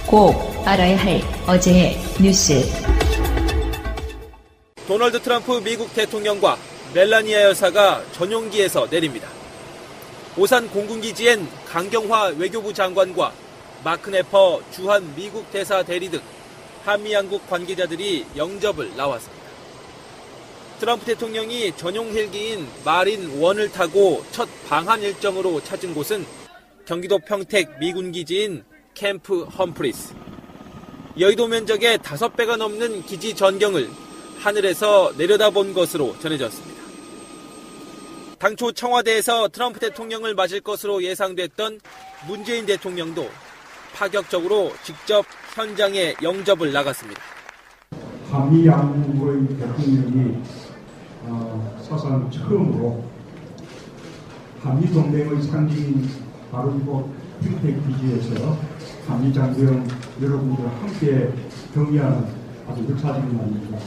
꼭 알아야 할 어제의 뉴스. 도널드 트럼프 미국 대통령과 멜라니아 여사가 전용기에서 내립니다. 오산 공군기지엔 강경화 외교부 장관과 마크 네퍼 주한 미국 대사 대리 등 한미 양국 관계자들이 영접을 나왔습니다. 트럼프 대통령이 전용 헬기인 마린 1을 타고 첫 방한 일정으로 찾은 곳은 경기도 평택 미군기지인 캠프 험프리스. 여의도 면적의 5배가 넘는 기지 전경을 하늘에서 내려다본 것으로 전해졌습니다. 당초 청와대에서 트럼프 대통령을 맞을 것으로 예상됐던 문재인 대통령도 파격적으로 직접 현장에 영접을 나갔습니다. 한미 양국의 대통령이 사상 처음으로 한미 동맹의 상징인 바로 이곳 평택 기지에서 한미 장병 여러분들 함께 경의하는 아주 역사적인 날입니다.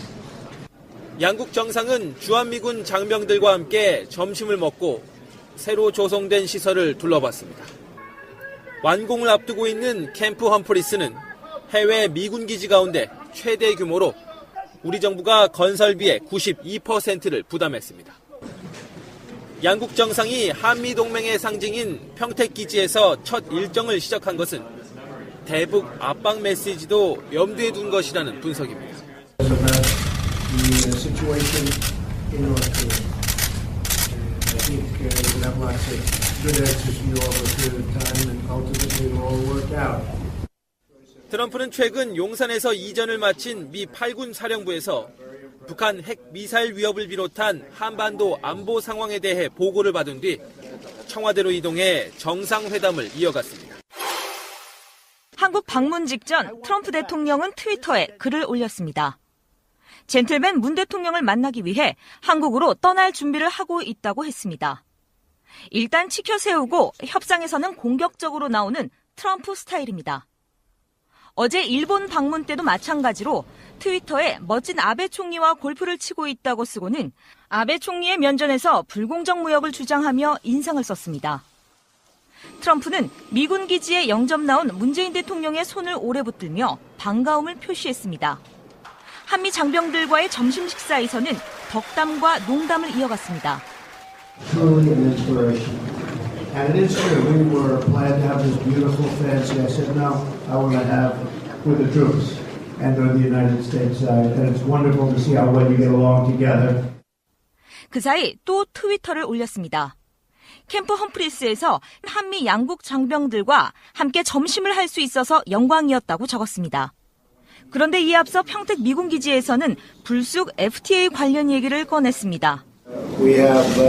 양국 정상은 주한미군 장병들과 함께 점심을 먹고 새로 조성된 시설을 둘러봤습니다. 완공을 앞두고 있는 캠프 험프리스는 해외 미군 기지 가운데 최대 규모로 우리 정부가 건설비의 92%를 부담했습니다. 양국 정상이 한미 동맹의 상징인 평택 기지에서 첫 일정을 시작한 것은 대북 압박 메시지도 염두에 둔 것이라는 분석입니다. 트럼프는 최근 용산에서 이전을 마친 미 8군 사령부에서 북한 핵 미사일 위협을 비롯한 한반도 안보 상황에 대해 보고를 받은 뒤 청와대로 이동해 정상회담을 이어갔습니다. 한국 방문 직전 트럼프 대통령은 트위터에 글을 올렸습니다. 젠틀맨 문 대통령을 만나기 위해 한국으로 떠날 준비를 하고 있다고 했습니다. 일단 치켜 세우고 협상에서는 공격적으로 나오는 트럼프 스타일입니다. 어제 일본 방문 때도 마찬가지로 트위터에 멋진 아베 총리와 골프를 치고 있다고 쓰고는 아베 총리의 면전에서 불공정 무역을 주장하며 인상을 썼습니다. 트럼프는 미군 기지에 영접 나온 문재인 대통령의 손을 오래 붙들며 반가움을 표시했습니다. 한미 장병들과의 점심 식사에서는 덕담과 농담을 이어갔습니다. And it is true, we were glad to have this beautiful fancy. I said, no, I want to have with the troops and on the United States side. And it's wonderful to see how well you get along together. 그 사이 또 트위터를 올렸습니다. 캠프 험프리스에서 한미 양국 장병들과 함께 점심을 할 수 있어서 영광이었다고 적었습니다. 그런데 이에 앞서 평택 미군 기지에서는 불쑥 FTA 관련 얘기를 꺼냈습니다. We have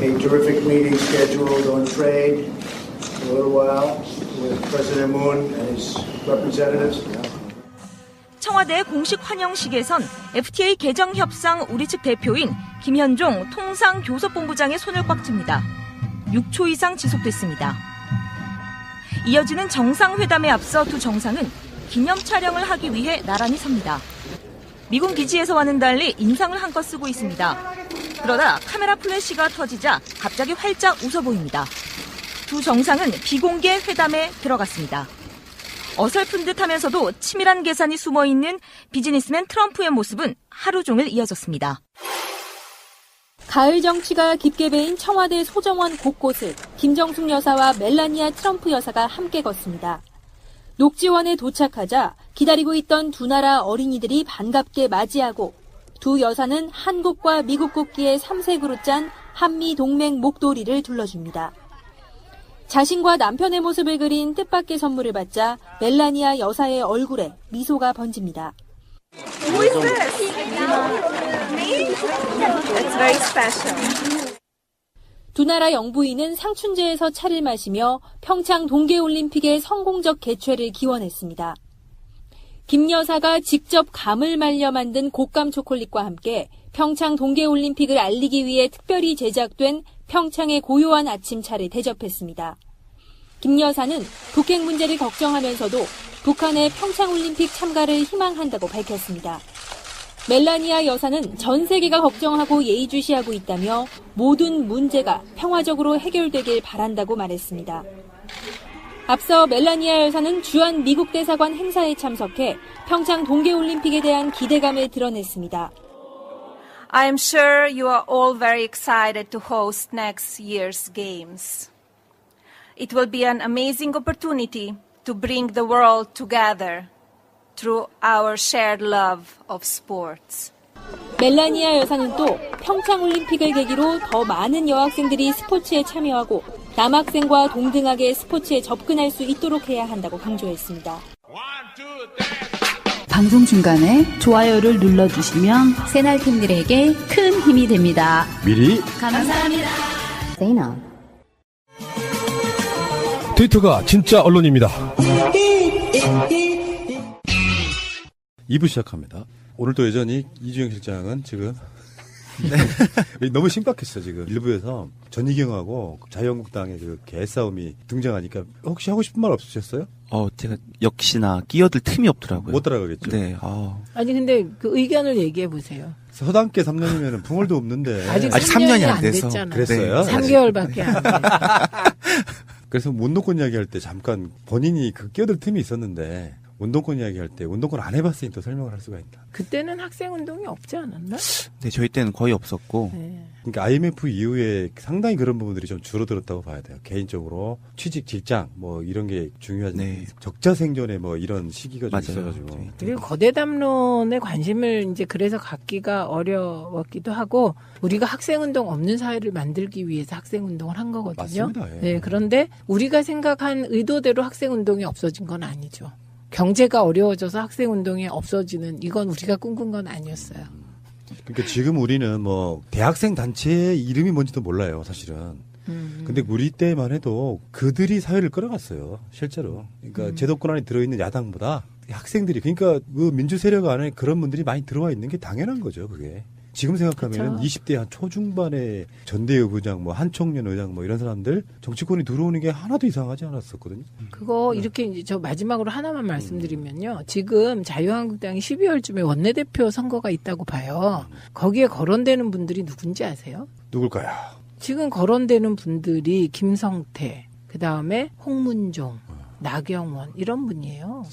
a terrific meeting scheduled on trade in a little while with President Moon and his representatives. 청와대 공식 환영식에선 FTA 개정 협상 우리 측 대표인 김현종 통상교섭본부장의 손을 꽉 쥡니다. 6초 이상 지속됐습니다. 이어지는 정상회담에 앞서 두 정상은 기념 촬영을 하기 위해 나란히 섭니다. 미군 기지에서와는 달리 인상을 한껏 쓰고 있습니다. 그러다 카메라 플래시가 터지자 갑자기 활짝 웃어 보입니다. 두 정상은 비공개 회담에 들어갔습니다. 어설픈 듯하면서도 치밀한 계산이 숨어있는 비즈니스맨 트럼프의 모습은 하루 종일 이어졌습니다. 가을 정치가 깊게 배인 청와대 소정원 곳곳을 김정숙 여사와 멜라니아 트럼프 여사가 함께 걷습니다. 녹지원에 도착하자 기다리고 있던 두 나라 어린이들이 반갑게 맞이하고 두 여사는 한국과 미국 국기의 3색으로 짠 한미 동맹 목도리를 둘러줍니다. 자신과 남편의 모습을 그린 뜻밖의 선물을 받자 멜라니아 여사의 얼굴에 미소가 번집니다. Who is this? Me? It's very special. 두 나라 영부인은 상춘제에서 차를 마시며 평창 동계올림픽의 성공적 개최를 기원했습니다. 김 여사가 직접 감을 말려 만든 곶감 초콜릿과 함께 평창 동계올림픽을 알리기 위해 특별히 제작된 평창의 고요한 아침차를 대접했습니다. 김 여사는 북핵 문제를 걱정하면서도 북한의 평창올림픽 참가를 희망한다고 밝혔습니다. 멜라니아 여사는 전 세계가 걱정하고 예의주시하고 있다며 모든 문제가 평화적으로 해결되길 바란다고 말했습니다. 앞서 멜라니아 여사는 주한 미국 대사관 행사에 참석해 평창 동계올림픽에 대한 기대감을 드러냈습니다. I am sure you are all very excited to host next year's games. It will be an amazing opportunity to bring the world together through our shared love of sports. 멜라니아 여사는 또 평창올림픽을 계기로 더 많은 여학생들이 스포츠에 참여하고 남학생과 동등하게 스포츠에 접근할 수 있도록 해야 한다고 강조했습니다. 방송 중간에 좋아요를 눌러주시면 새날팀들에게 큰 힘이 됩니다. 미리 감사합니다. 트위터가 진짜 언론입니다. 2부 시작합니다. 오늘도 여전히 이주영 실장은 지금 너무 심각했어 지금. 일부에서 전희경하고 자유한국당의 그 개싸움이 등장하니까 혹시 하고 싶은 말 없으셨어요? 제가 역시나 끼어들 틈이 없더라고요. 못 따라가겠죠. 네. 아니 근데 그 의견을 얘기해 보세요. 서당계 3년이면 붕얼도 없는데 아직 3년이 안 돼서 그랬어요? 네, 3개월밖에 안 돼. 그래서 운동권 이야기할 때 잠깐 본인이 그 끼어들 틈이 있었는데 운동권 이야기할 때 운동권 안 해봤으니 또 설명을 할 수가 있다. 그때는 학생운동이 없지 않았나? 네, 저희 때는 거의 없었고. 네. 그러니까 IMF 이후에 상당히 그런 부분들이 좀 줄어들었다고 봐야 돼요. 개인적으로 취직, 직장 뭐 이런 게 중요하지. 네. 적자 생존의 뭐 이런 시기가 좀 맞아요. 있어가지고. 그리고 거대 담론에 관심을 이제 그래서 갖기가 어려웠기도 하고 우리가 학생운동 없는 사회를 만들기 위해서 학생운동을 한 거거든요. 맞습니다. 예. 네, 그런데 우리가 생각한 의도대로 학생운동이 없어진 건 아니죠. 경제가 어려워져서 학생운동이 없어지는 이건 우리가 꿈꾼 건 아니었어요. 그러니까 지금 우리는 뭐 대학생 단체의 이름이 뭔지도 몰라요, 사실은. 근데 우리 때만 해도 그들이 사회를 끌어갔어요, 실제로. 그러니까 제도권 안에 들어있는 야당보다 학생들이, 그러니까 그 민주 세력 안에 그런 분들이 많이 들어와 있는 게 당연한 거죠, 그게. 지금 생각하면은 20대 한 초중반의 전대의부장, 뭐 한총련 의장, 뭐 이런 사람들 정치권이 들어오는 게 하나도 이상하지 않았었거든요. 그거 이렇게 이제 저 마지막으로 하나만 말씀드리면요. 지금 자유한국당이 12월쯤에 원내대표 선거가 있다고 봐요. 거기에 거론되는 분들이 누군지 아세요? 누굴까요? 지금 거론되는 분들이 김성태, 그 다음에 홍문종, 나경원 이런 분이에요.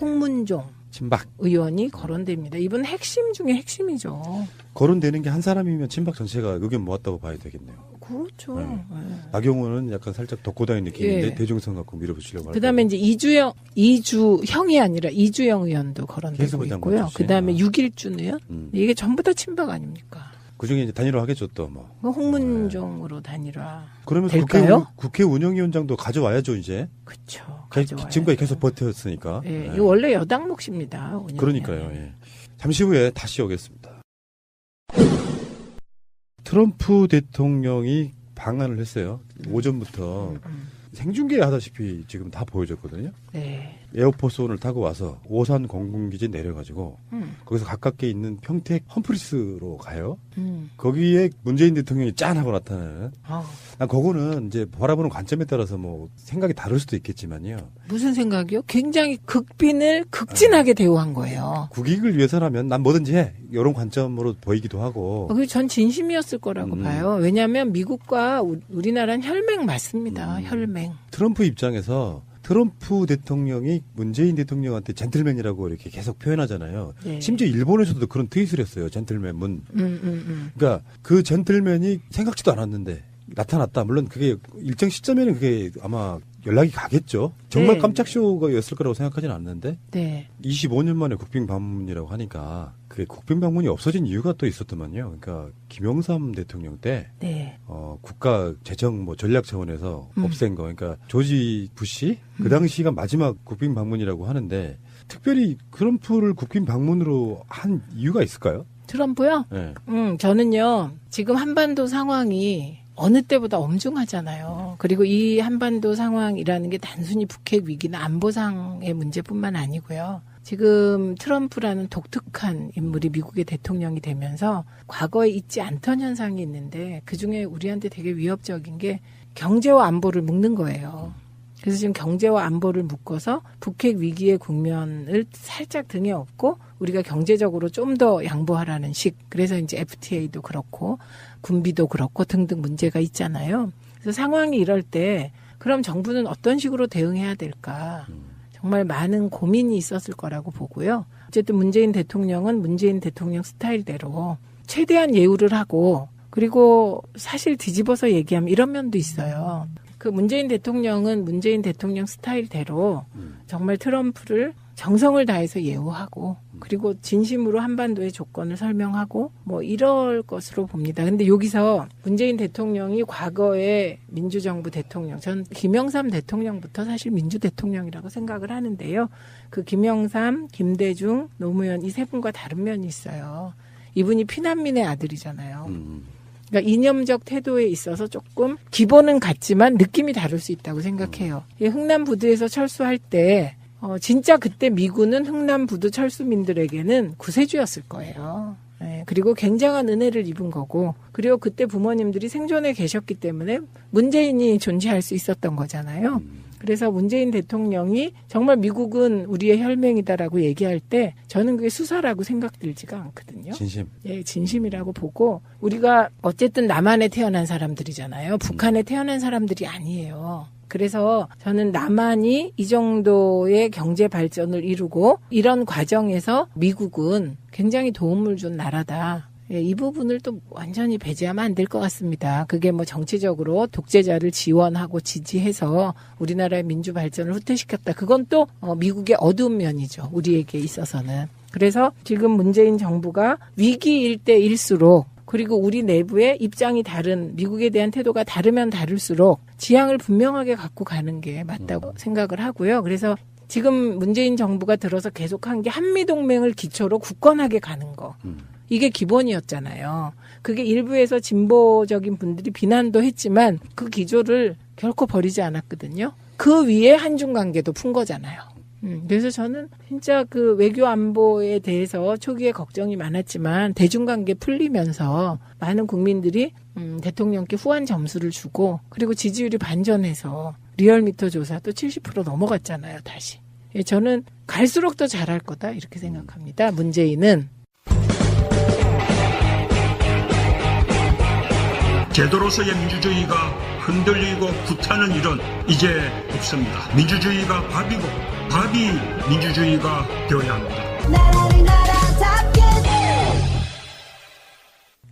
홍문종 친박 의원이 거론됩니다. 이분 핵심 중에 핵심이죠. 거론되는 게 한 사람이면 친박 전체가 의견 모았다고 봐야 되겠네요. 그렇죠. 네. 네. 나경원은 약간 살짝 덕고다닌 느낌인데 예. 대중성 갖고 밀어붙이려고. 그다음에 이제 이주형이 아니라 이주영 의원도 거론되고 있고요. 그다음에 육일준 의원 이게 전부 다 친박 아닙니까? 그중에 이제 단일화 하겠죠 또 뭐. 홍문종으로 단일화. 그러면 될까요? 국회 운영위원장도 가져와야죠 이제. 그렇죠. 지금까지 계속 버텼으니까. 예, 이거 원래 여당 몫입니다. 그러니까요. 예. 잠시 후에 다시 오겠습니다. 트럼프 대통령이 방한을 했어요. 오전부터 생중계 하다시피 지금 다 보여줬거든요. 네. 에어포스원을 타고 와서 오산 공군기지 내려가지고 거기서 가깝게 있는 평택 험프리스로 가요. 거기에 문재인 대통령이 짠 하고 나타나는. 난 그거는 이제 바라보는 관점에 따라서 뭐 생각이 다를 수도 있겠지만요. 무슨 생각이요? 굉장히 극빈을 극진하게 대우한 거예요. 국익을 위해서라면 난 뭐든지 해. 이런 관점으로 보이기도 하고. 그리고 전 진심이었을 거라고 봐요. 왜냐하면 미국과 우리나라는 혈맹 맞습니다. 혈맹. 트럼프 입장에서 트럼프 대통령이 문재인 대통령한테 젠틀맨이라고 이렇게 계속 표현하잖아요. 네. 심지어 일본에서도 그런 트윗을 했어요. 젠틀맨 문. 그러니까 그 젠틀맨이 생각지도 않았는데 나타났다. 물론 그게 일정 시점에는 그게 아마 연락이 가겠죠. 정말 네. 깜짝 쇼가였을 거라고 생각하지는 않는데. 네. 25년 만에 국빈 방문이라고 하니까 그 국빈 방문이 없어진 이유가 또 있었더만요. 그러니까 김영삼 대통령 때 네. 국가 재정 뭐 전략 차원에서 없앤 거. 그러니까 조지 부시 그 당시가 마지막 국빈 방문이라고 하는데 특별히 트럼프를 국빈 방문으로 한 이유가 있을까요? 트럼프요? 네. 저는요. 지금 한반도 상황이 어느 때보다 엄중하잖아요. 그리고 이 한반도 상황이라는 게 단순히 북핵 위기나 안보상의 문제뿐만 아니고요. 지금 트럼프라는 독특한 인물이 미국의 대통령이 되면서 과거에 있지 않던 현상이 있는데 그중에 우리한테 되게 위협적인 게 경제와 안보를 묶는 거예요. 그래서 지금 경제와 안보를 묶어서 북핵 위기의 국면을 살짝 등에 업고 우리가 경제적으로 좀 더 양보하라는 식. 그래서 이제 FTA도 그렇고 군비도 그렇고 등등 문제가 있잖아요. 그래서 상황이 이럴 때 그럼 정부는 어떤 식으로 대응해야 될까? 정말 많은 고민이 있었을 거라고 보고요. 어쨌든 문재인 대통령은 문재인 대통령 스타일대로 최대한 예우를 하고 그리고 사실 뒤집어서 얘기하면 이런 면도 있어요. 그 문재인 대통령은 문재인 대통령 스타일대로 정말 트럼프를 정성을 다해서 예우하고 그리고 진심으로 한반도의 조건을 설명하고 뭐 이럴 것으로 봅니다. 근데 여기서 문재인 대통령이 과거의 민주정부 대통령, 전 김영삼 대통령부터 사실 민주 대통령이라고 생각을 하는데요. 그 김영삼, 김대중, 노무현 이 세 분과 다른 면이 있어요. 이분이 피난민의 아들이잖아요. 그러니까 이념적 태도에 있어서 조금 기본은 같지만 느낌이 다를 수 있다고 생각해요. 흥남 부두에서 철수할 때 진짜 그때 미군은 흥남 부두 철수민들에게는 구세주였을 거예요. 네, 그리고 굉장한 은혜를 입은 거고 그리고 그때 부모님들이 생존해 계셨기 때문에 문재인이 존재할 수 있었던 거잖아요. 그래서 문재인 대통령이 정말 미국은 우리의 혈맹이다라고 얘기할 때 저는 그게 수사라고 생각들지가 않거든요. 진심. 예, 진심이라고 보고 우리가 어쨌든 남한에 태어난 사람들이잖아요. 북한에 태어난 사람들이 아니에요. 그래서 저는 남한이 이 정도의 경제 발전을 이루고 이런 과정에서 미국은 굉장히 도움을 준 나라다. 예, 이 부분을 또 완전히 배제하면 안 될 것 같습니다. 그게 뭐 정치적으로 독재자를 지원하고 지지해서 우리나라의 민주 발전을 후퇴시켰다. 그건 또 미국의 어두운 면이죠. 우리에게 있어서는. 그래서 지금 문재인 정부가 위기일 때일수록 그리고 우리 내부의 입장이 다른 미국에 대한 태도가 다르면 다를수록 지향을 분명하게 갖고 가는 게 맞다고 생각을 하고요. 그래서 지금 문재인 정부가 들어서 계속한 게 한미동맹을 기초로 굳건하게 가는 거. 이게 기본이었잖아요. 그게 일부에서 진보적인 분들이 비난도 했지만 그 기조를 결코 버리지 않았거든요. 그 위에 한중 관계도 푼 거잖아요. 그래서 저는 진짜 그 외교 안보에 대해서 초기에 걱정이 많았지만 대중관계 풀리면서 많은 국민들이 대통령께 후한 점수를 주고 그리고 지지율이 반전해서 리얼미터 조사도 70% 넘어갔잖아요. 다시. 저는 갈수록 더 잘할 거다 이렇게 생각합니다. 문재인은. 제도로서의 민주주의가 흔들리고 구타는 일은 이제 없습니다. 민주주의가 밥이고 밥이 민주주의가 되어야 합니다.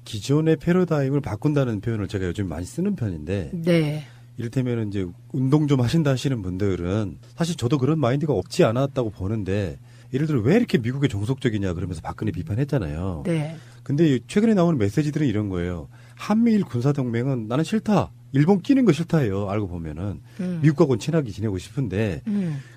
기존의 패러다임을 바꾼다는 표현을 제가 요즘 많이 쓰는 편인데 네. 이를테면 이제 운동 좀 하신다 하시는 분들은 사실 저도 그런 마인드가 없지 않았다고 보는데 예를 들어 왜 이렇게 미국에 종속적이냐 그러면서 박근혜 비판했잖아요. 네. 근데 최근에 나오는 메시지들은 이런 거예요. 한미일 군사동맹은 나는 싫다. 일본 끼는 거 싫다예요. 알고 보면은 미국하고는 친하게 지내고 싶은데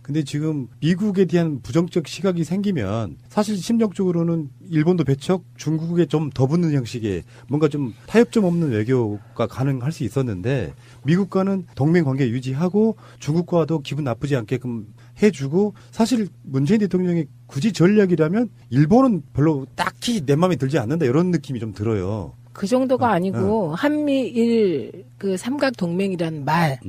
근데 지금 미국에 대한 부정적 시각이 생기면 사실 심정적으로는 일본도 배척, 중국에 좀 더 붙는 형식의 뭔가 좀 타협점 없는 외교가 가능할 수 있었는데 미국과는 동맹 관계 유지하고 중국과도 기분 나쁘지 않게끔 해주고 사실 문재인 대통령이 굳이 전략이라면 일본은 별로 딱히 내 마음에 들지 않는다 이런 느낌이 좀 들어요. 그 정도가 아니고 한미일 그 삼각 동맹이라는 말,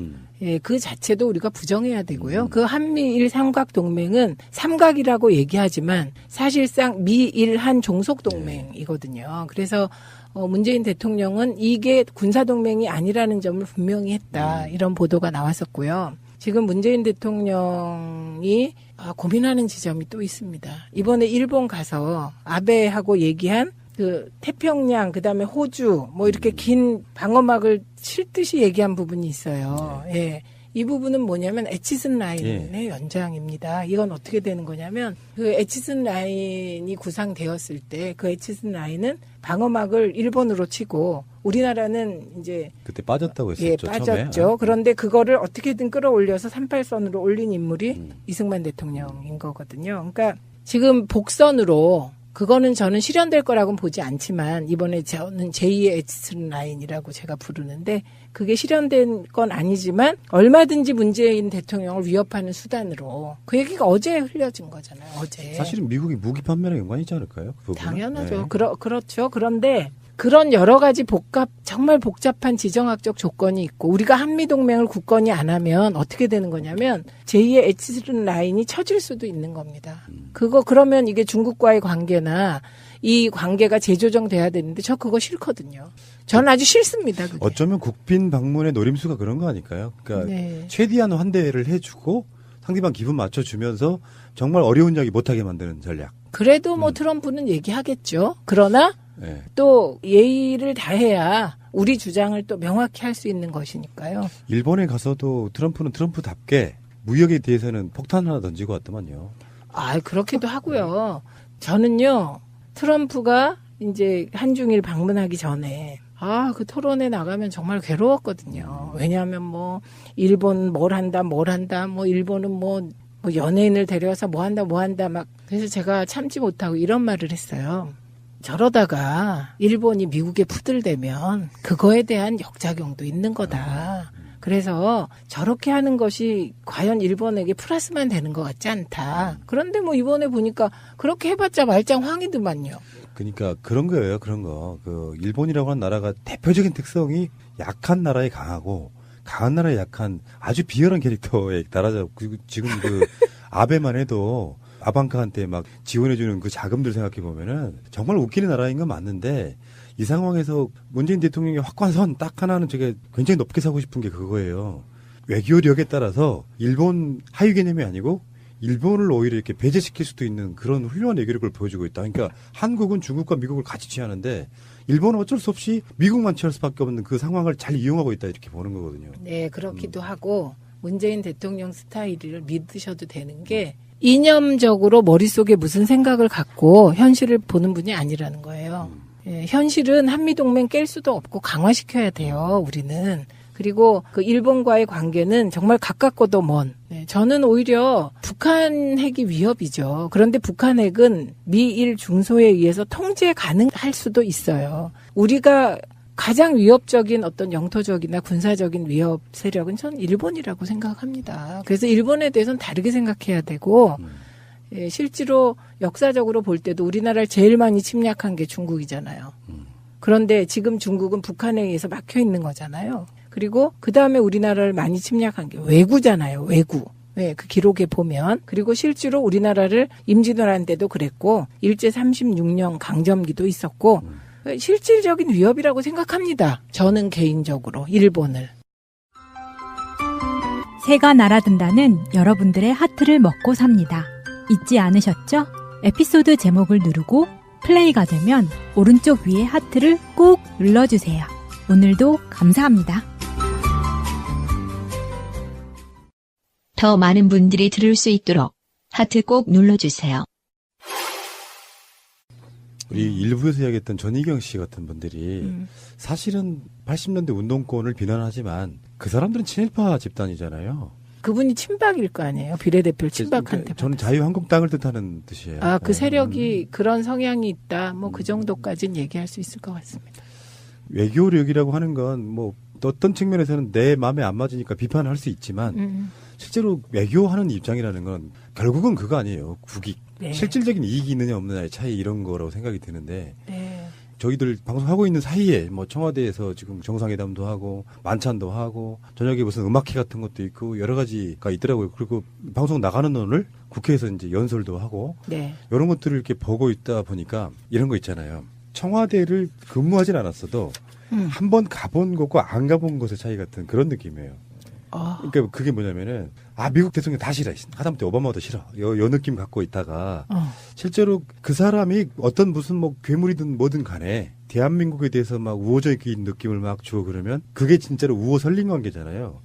예, 그 자체도 우리가 부정해야 되고요. 그 한미일 삼각 동맹은 삼각이라고 얘기하지만 사실상 미일 한 종속 동맹이거든요. 그래서 문재인 대통령은 이게 군사 동맹이 아니라는 점을 분명히 했다. 이런 보도가 나왔었고요. 지금 문재인 대통령이 고민하는 지점이 또 있습니다. 이번에 일본 가서 아베하고 얘기한 그 태평양 그다음에 호주 뭐 이렇게 긴 방어막을 칠 듯이 얘기한 부분이 있어요. 예. 이 부분은 뭐냐면 에치슨 라인의 연장입니다. 이건 어떻게 되는 거냐면 그 에치슨 라인이 구상되었을 때 그 에치슨 라인은 방어막을 일본으로 치고 우리나라는 이제 그때 빠졌다고 했었죠. 예, 빠졌죠. 처음에. 그런데 그거를 어떻게든 끌어올려서 38선으로 올린 인물이 이승만 대통령인 거거든요. 그러니까 지금 복선으로 그거는 저는 실현될 거라고는 보지 않지만 이번에 저는 제2의 에치슨 라인이라고 제가 부르는데 그게 실현된 건 아니지만 얼마든지 문재인 대통령을 위협하는 수단으로 그 얘기가 어제 흘려진 거잖아요. 어제. 사실은 미국이 무기 판매랑 연관이 있지 않을까요? 그 당연하죠. 네. 그렇죠. 그런데 그런 여러 가지 정말 복잡한 지정학적 조건이 있고 우리가 한미동맹을 굳건히 안 하면 어떻게 되는 거냐면 제2의 에치슨 라인이 쳐질 수도 있는 겁니다. 그러면 이게 중국과의 관계나 이 관계가 재조정돼야 되는데 저 그거 싫거든요. 저는 아주 싫습니다. 그게. 어쩌면 국빈 방문의 노림수가 그런 거 아닐까요? 그러니까 네. 최대한 환대를 해주고 상대방 기분 맞춰주면서 정말 어려운 이야기 못하게 만드는 전략. 그래도 뭐 트럼프는 얘기하겠죠. 그러나 네. 또 예의를 다해야 우리 주장을 또 명확히 할 수 있는 것이니까요. 일본에 가서도 트럼프는 트럼프답게 무역에 대해서는 폭탄 하나 던지고 왔더만요. 아, 그렇기도 하고요. 저는요, 트럼프가 이제 한중일 방문하기 전에 그 토론에 나가면 정말 괴로웠거든요. 왜냐하면 뭐 일본 뭘 한다, 뭐 일본은 뭐 연예인을 데려와서 뭐 한다 막 그래서 제가 참지 못하고 이런 말을 했어요. 저러다가 일본이 미국에 푸들대면 그거에 대한 역작용도 있는 거다. 그래서 저렇게 하는 것이 과연 일본에게 플러스만 되는 것 같지 않다. 그런데 뭐 이번에 보니까 그렇게 해봤자 말짱 황이더만요. 그러니까 그런 거예요. 그런 거. 그 일본이라고 하는 나라가 대표적인 특성이 약한 나라에 강하고 강한 나라에 약한 아주 비열한 캐릭터의 나라죠. 지금 그 아베만 해도 아방카한테 막 지원해주는 그 자금들 생각해 보면은 정말 웃기는 나라인 건 맞는데 이 상황에서 문재인 대통령의 확고한 선 딱 하나는 제가 굉장히 높게 사고 싶은 게 그거예요. 외교력에 따라서 일본 하위 개념이 아니고 일본을 오히려 이렇게 배제시킬 수도 있는 그런 훌륭한 외교력을 보여주고 있다. 그러니까 한국은 중국과 미국을 같이 취하는데 일본은 어쩔 수 없이 미국만 취할 수밖에 없는 그 상황을 잘 이용하고 있다 이렇게 보는 거거든요. 네, 그렇기도 하고 문재인 대통령 스타일을 믿으셔도 되는 게 이념적으로 머릿속에 무슨 생각을 갖고 현실을 보는 분이 아니라는 거예요. 예, 현실은 한미동맹 깰 수도 없고 강화시켜야 돼요, 우리는. 그리고 그 일본과의 관계는 정말 가깝고도 먼. 네, 저는 오히려 북한 핵이 위협이죠. 그런데 북한 핵은 미일 중소에 의해서 통제 가능할 수도 있어요. 우리가 가장 위협적인 어떤 영토적이나 군사적인 위협 세력은 전 일본이라고 생각합니다. 그래서 일본에 대해서는 다르게 생각해야 되고 예, 실제로 역사적으로 볼 때도 우리나라를 제일 많이 침략한 게 중국이잖아요. 그런데 지금 중국은 북한에 의해서 막혀 있는 거잖아요. 그리고 그 다음에 우리나라를 많이 침략한 게 외구잖아요. 외구. 네, 그 기록에 보면. 그리고 실제로 우리나라를 임진왜란 때도 그랬고 일제 36년 강점기도 있었고 실질적인 위협이라고 생각합니다. 저는 개인적으로 일본을. 새가 날아든다는 여러분들의 하트를 먹고 삽니다. 잊지 않으셨죠? 에피소드 제목을 누르고 플레이가 되면 오른쪽 위에 하트를 꼭 눌러주세요. 오늘도 감사합니다. 더 많은 분들이 들을 수 있도록 하트 꼭 눌러주세요. 우리 일부에서 이야기했던 전희경 씨 같은 분들이 사실은 80년대 운동권을 비난하지만 그 사람들은 친일파 집단이잖아요. 그분이 친박일 거 아니에요. 비례대표를 친박한테. 저는 자유한국당을 뜻하는 뜻이에요. 아, 그 세력이 그런 성향이 있다. 뭐 그 정도까지는 얘기할 수 있을 것 같습니다. 외교력이라고 하는 건 뭐 어떤 측면에서는 내 마음에 안 맞으니까 비판할 수 있지만 실제로 외교하는 입장이라는 건 결국은 그거 아니에요. 국익. 네. 실질적인 이익이 있느냐 없느냐의 차이 이런 거라고 생각이 드는데 네. 저희들 방송하고 있는 사이에 뭐 청와대에서 지금 정상회담도 하고 만찬도 하고 저녁에 무슨 음악회 같은 것도 있고 여러 가지가 있더라고요. 그리고 방송 나가는 오늘 국회에서 이제 연설도 하고 네. 이런 것들을 이렇게 보고 있다 보니까 이런 거 있잖아요. 청와대를 근무하진 않았어도 한번 가본 것과 안 가본 것의 차이 같은 그런 느낌이에요. 그러니까 그게 뭐냐면은 미국 대통령 다 싫어. 하다못해 오바마도 싫어. 요 느낌 갖고 있다가 실제로 그 사람이 어떤 무슨 뭐 괴물이든 뭐든 간에 대한민국에 대해서 막 우호적인 느낌을 막 주고 그러면 그게 진짜로 우호 설린 관계잖아요.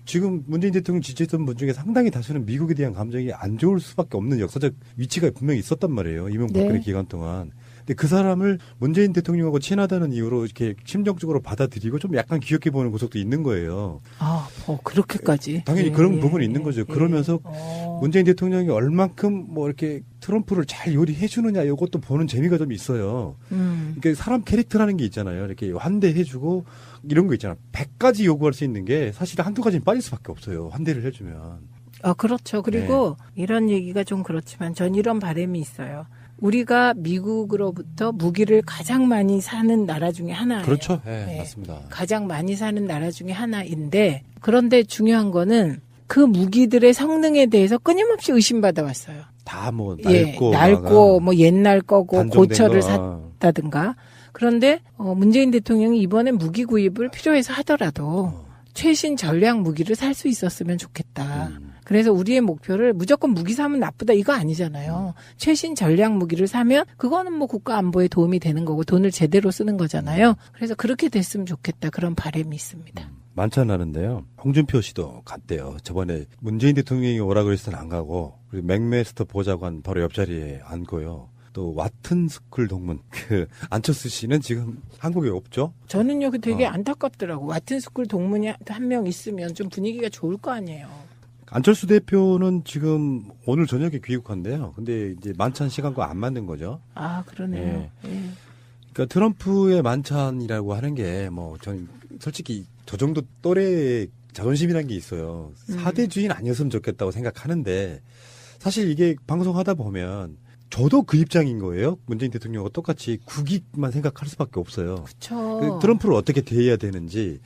지금 문재인 대통령 지지했던 분 중에 상당히 다수는 미국에 대한 감정이 안 좋을 수밖에 없는 역사적 위치가 분명히 있었단 말이에요. 이명박근혜 네. 기간 동안. 근데 그 사람을 문재인 대통령하고 친하다는 이유로 이렇게 심정적으로 받아들이고 좀 약간 귀엽게 보는 구석도 있는 거예요. 그렇게까지. 당연히 그런 부분이 있는 거죠. 그러면서 문재인 대통령이 얼만큼 뭐 이렇게 트럼프를 잘 요리해 주느냐 이것도 보는 재미가 좀 있어요. 그러니까 사람 캐릭터라는 게 있잖아요. 이렇게 환대해 주고 이런 거 있잖아. 100가지 요구할 수 있는 게 사실 한두 가지는 빠질 수밖에 없어요. 환대를 해 주면. 그렇죠. 그리고 이런 얘기가 좀 그렇지만 전 이런 바람이 있어요. 우리가 미국으로부터 무기를 가장 많이 사는 나라 중에 하나예요. 그렇죠. 네, 맞습니다. 가장 많이 사는 나라 중에 하나인데 그런데 중요한 거는 그 무기들의 성능에 대해서 끊임없이 의심받아 왔어요. 다 뭐 낡고 뭐 옛날 거고 단종된 고철을 거. 샀다든가. 그런데 문재인 대통령이 이번에 무기 구입을 필요해서 하더라도 최신 전략 무기를 살 수 있었으면 좋겠다. 그래서 우리의 목표를 무조건 무기 사면 나쁘다 이거 아니잖아요. 최신 전략 무기를 사면 그거는 뭐 국가 안보에 도움이 되는 거고 돈을 제대로 쓰는 거잖아요. 그래서 그렇게 됐으면 좋겠다 그런 바람이 있습니다. 만찬하는데요. 홍준표 씨도 갔대요. 저번에 문재인 대통령이 오라 그랬을 땐 안 가고 그리고 맥메스터 보좌관 바로 옆자리에 앉고요. 또 와튼스쿨 동문 안철수 씨는 지금 한국에 없죠? 저는요 되게 안타깝더라고. 와튼스쿨 동문이 한 명 있으면 좀 분위기가 좋을 거 아니에요. 안철수 대표는 지금 오늘 저녁에 귀국한대요. 근데 이제 만찬 시간과 안 맞는 거죠. 아 그러네요. 예. 그러니까 트럼프의 만찬이라고 하는 게 뭐 전 솔직히 저 정도 또래의 자존심이라는 게 있어요. 사대주의는 아니었으면 좋겠다고 생각하는데 사실 이게 방송하다 보면 저도 그 입장인 거예요. 문재인 대통령과 똑같이 국익만 생각할 수밖에 없어요. 그렇죠. 트럼프를 어떻게 대해야 되는지.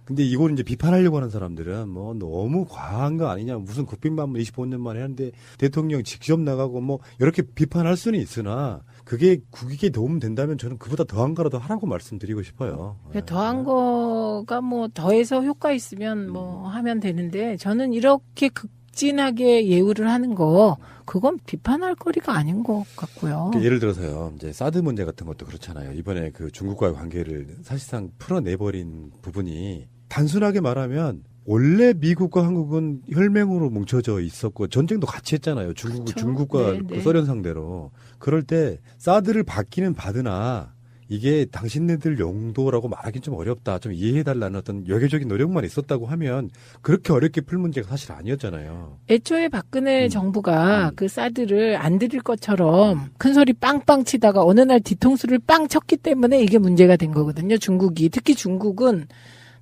근데 이걸 이제 비판하려고 하는 사람들은 뭐 너무 과한 거 아니냐. 무슨 국빈방문 25년 만에 하는데 대통령 직접 나가고 뭐 이렇게 비판할 수는 있으나 그게 국익에 도움 된다면 저는 그보다 더한 거라도 하라고 말씀드리고 싶어요. 더한 거가 뭐 더해서 효과 있으면 뭐 하면 되는데 저는 이렇게 극진하게 예우를 하는 거 그건 비판할 거리가 아닌 것 같고요. 예를 들어서요. 이제 사드 문제 같은 것도 그렇잖아요. 이번에 그 중국과의 관계를 사실상 풀어내버린 부분이 단순하게 말하면 원래 미국과 한국은 혈맹으로 뭉쳐져 있었고 전쟁도 같이 했잖아요. 중국과 그 소련 상대로. 그럴 때 사드를 받기는 받으나 이게 당신네들 용도라고 말하기는 좀 어렵다. 좀 이해해달라는 어떤 외교적인 노력만 있었다고 하면 그렇게 어렵게 풀 문제가 사실 아니었잖아요. 애초에 박근혜 정부가 그 사드를 안 드릴 것처럼 큰 소리 빵빵 치다가 어느 날 뒤통수를 빵 쳤기 때문에 이게 문제가 된 거거든요. 중국이. 특히 중국은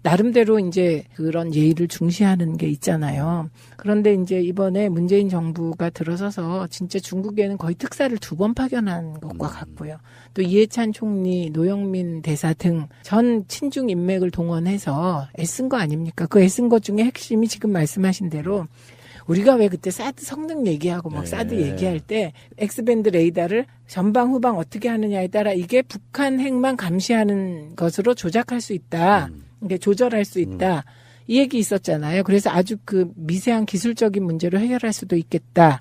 나름대로 이제 그런 예의를 중시하는 게 있잖아요. 그런데 이제 이번에 문재인 정부가 들어서서 진짜 중국에는 거의 특사를 2번 파견한 것과 같고요. 또 이해찬 총리, 노영민 대사 등 전 친중 인맥을 동원해서 애쓴 거 아닙니까? 그 애쓴 것 중에 핵심이 지금 말씀하신 대로 우리가 왜 그때 사드 성능 얘기하고 막 사드 얘기할 때 X밴드 레이더를 전방 후방 어떻게 하느냐에 따라 이게 북한 핵만 감시하는 것으로 조작할 수 있다. 이게 조절할 수 있다. 이 얘기 있었잖아요. 그래서 아주 그 미세한 기술적인 문제로 해결할 수도 있겠다.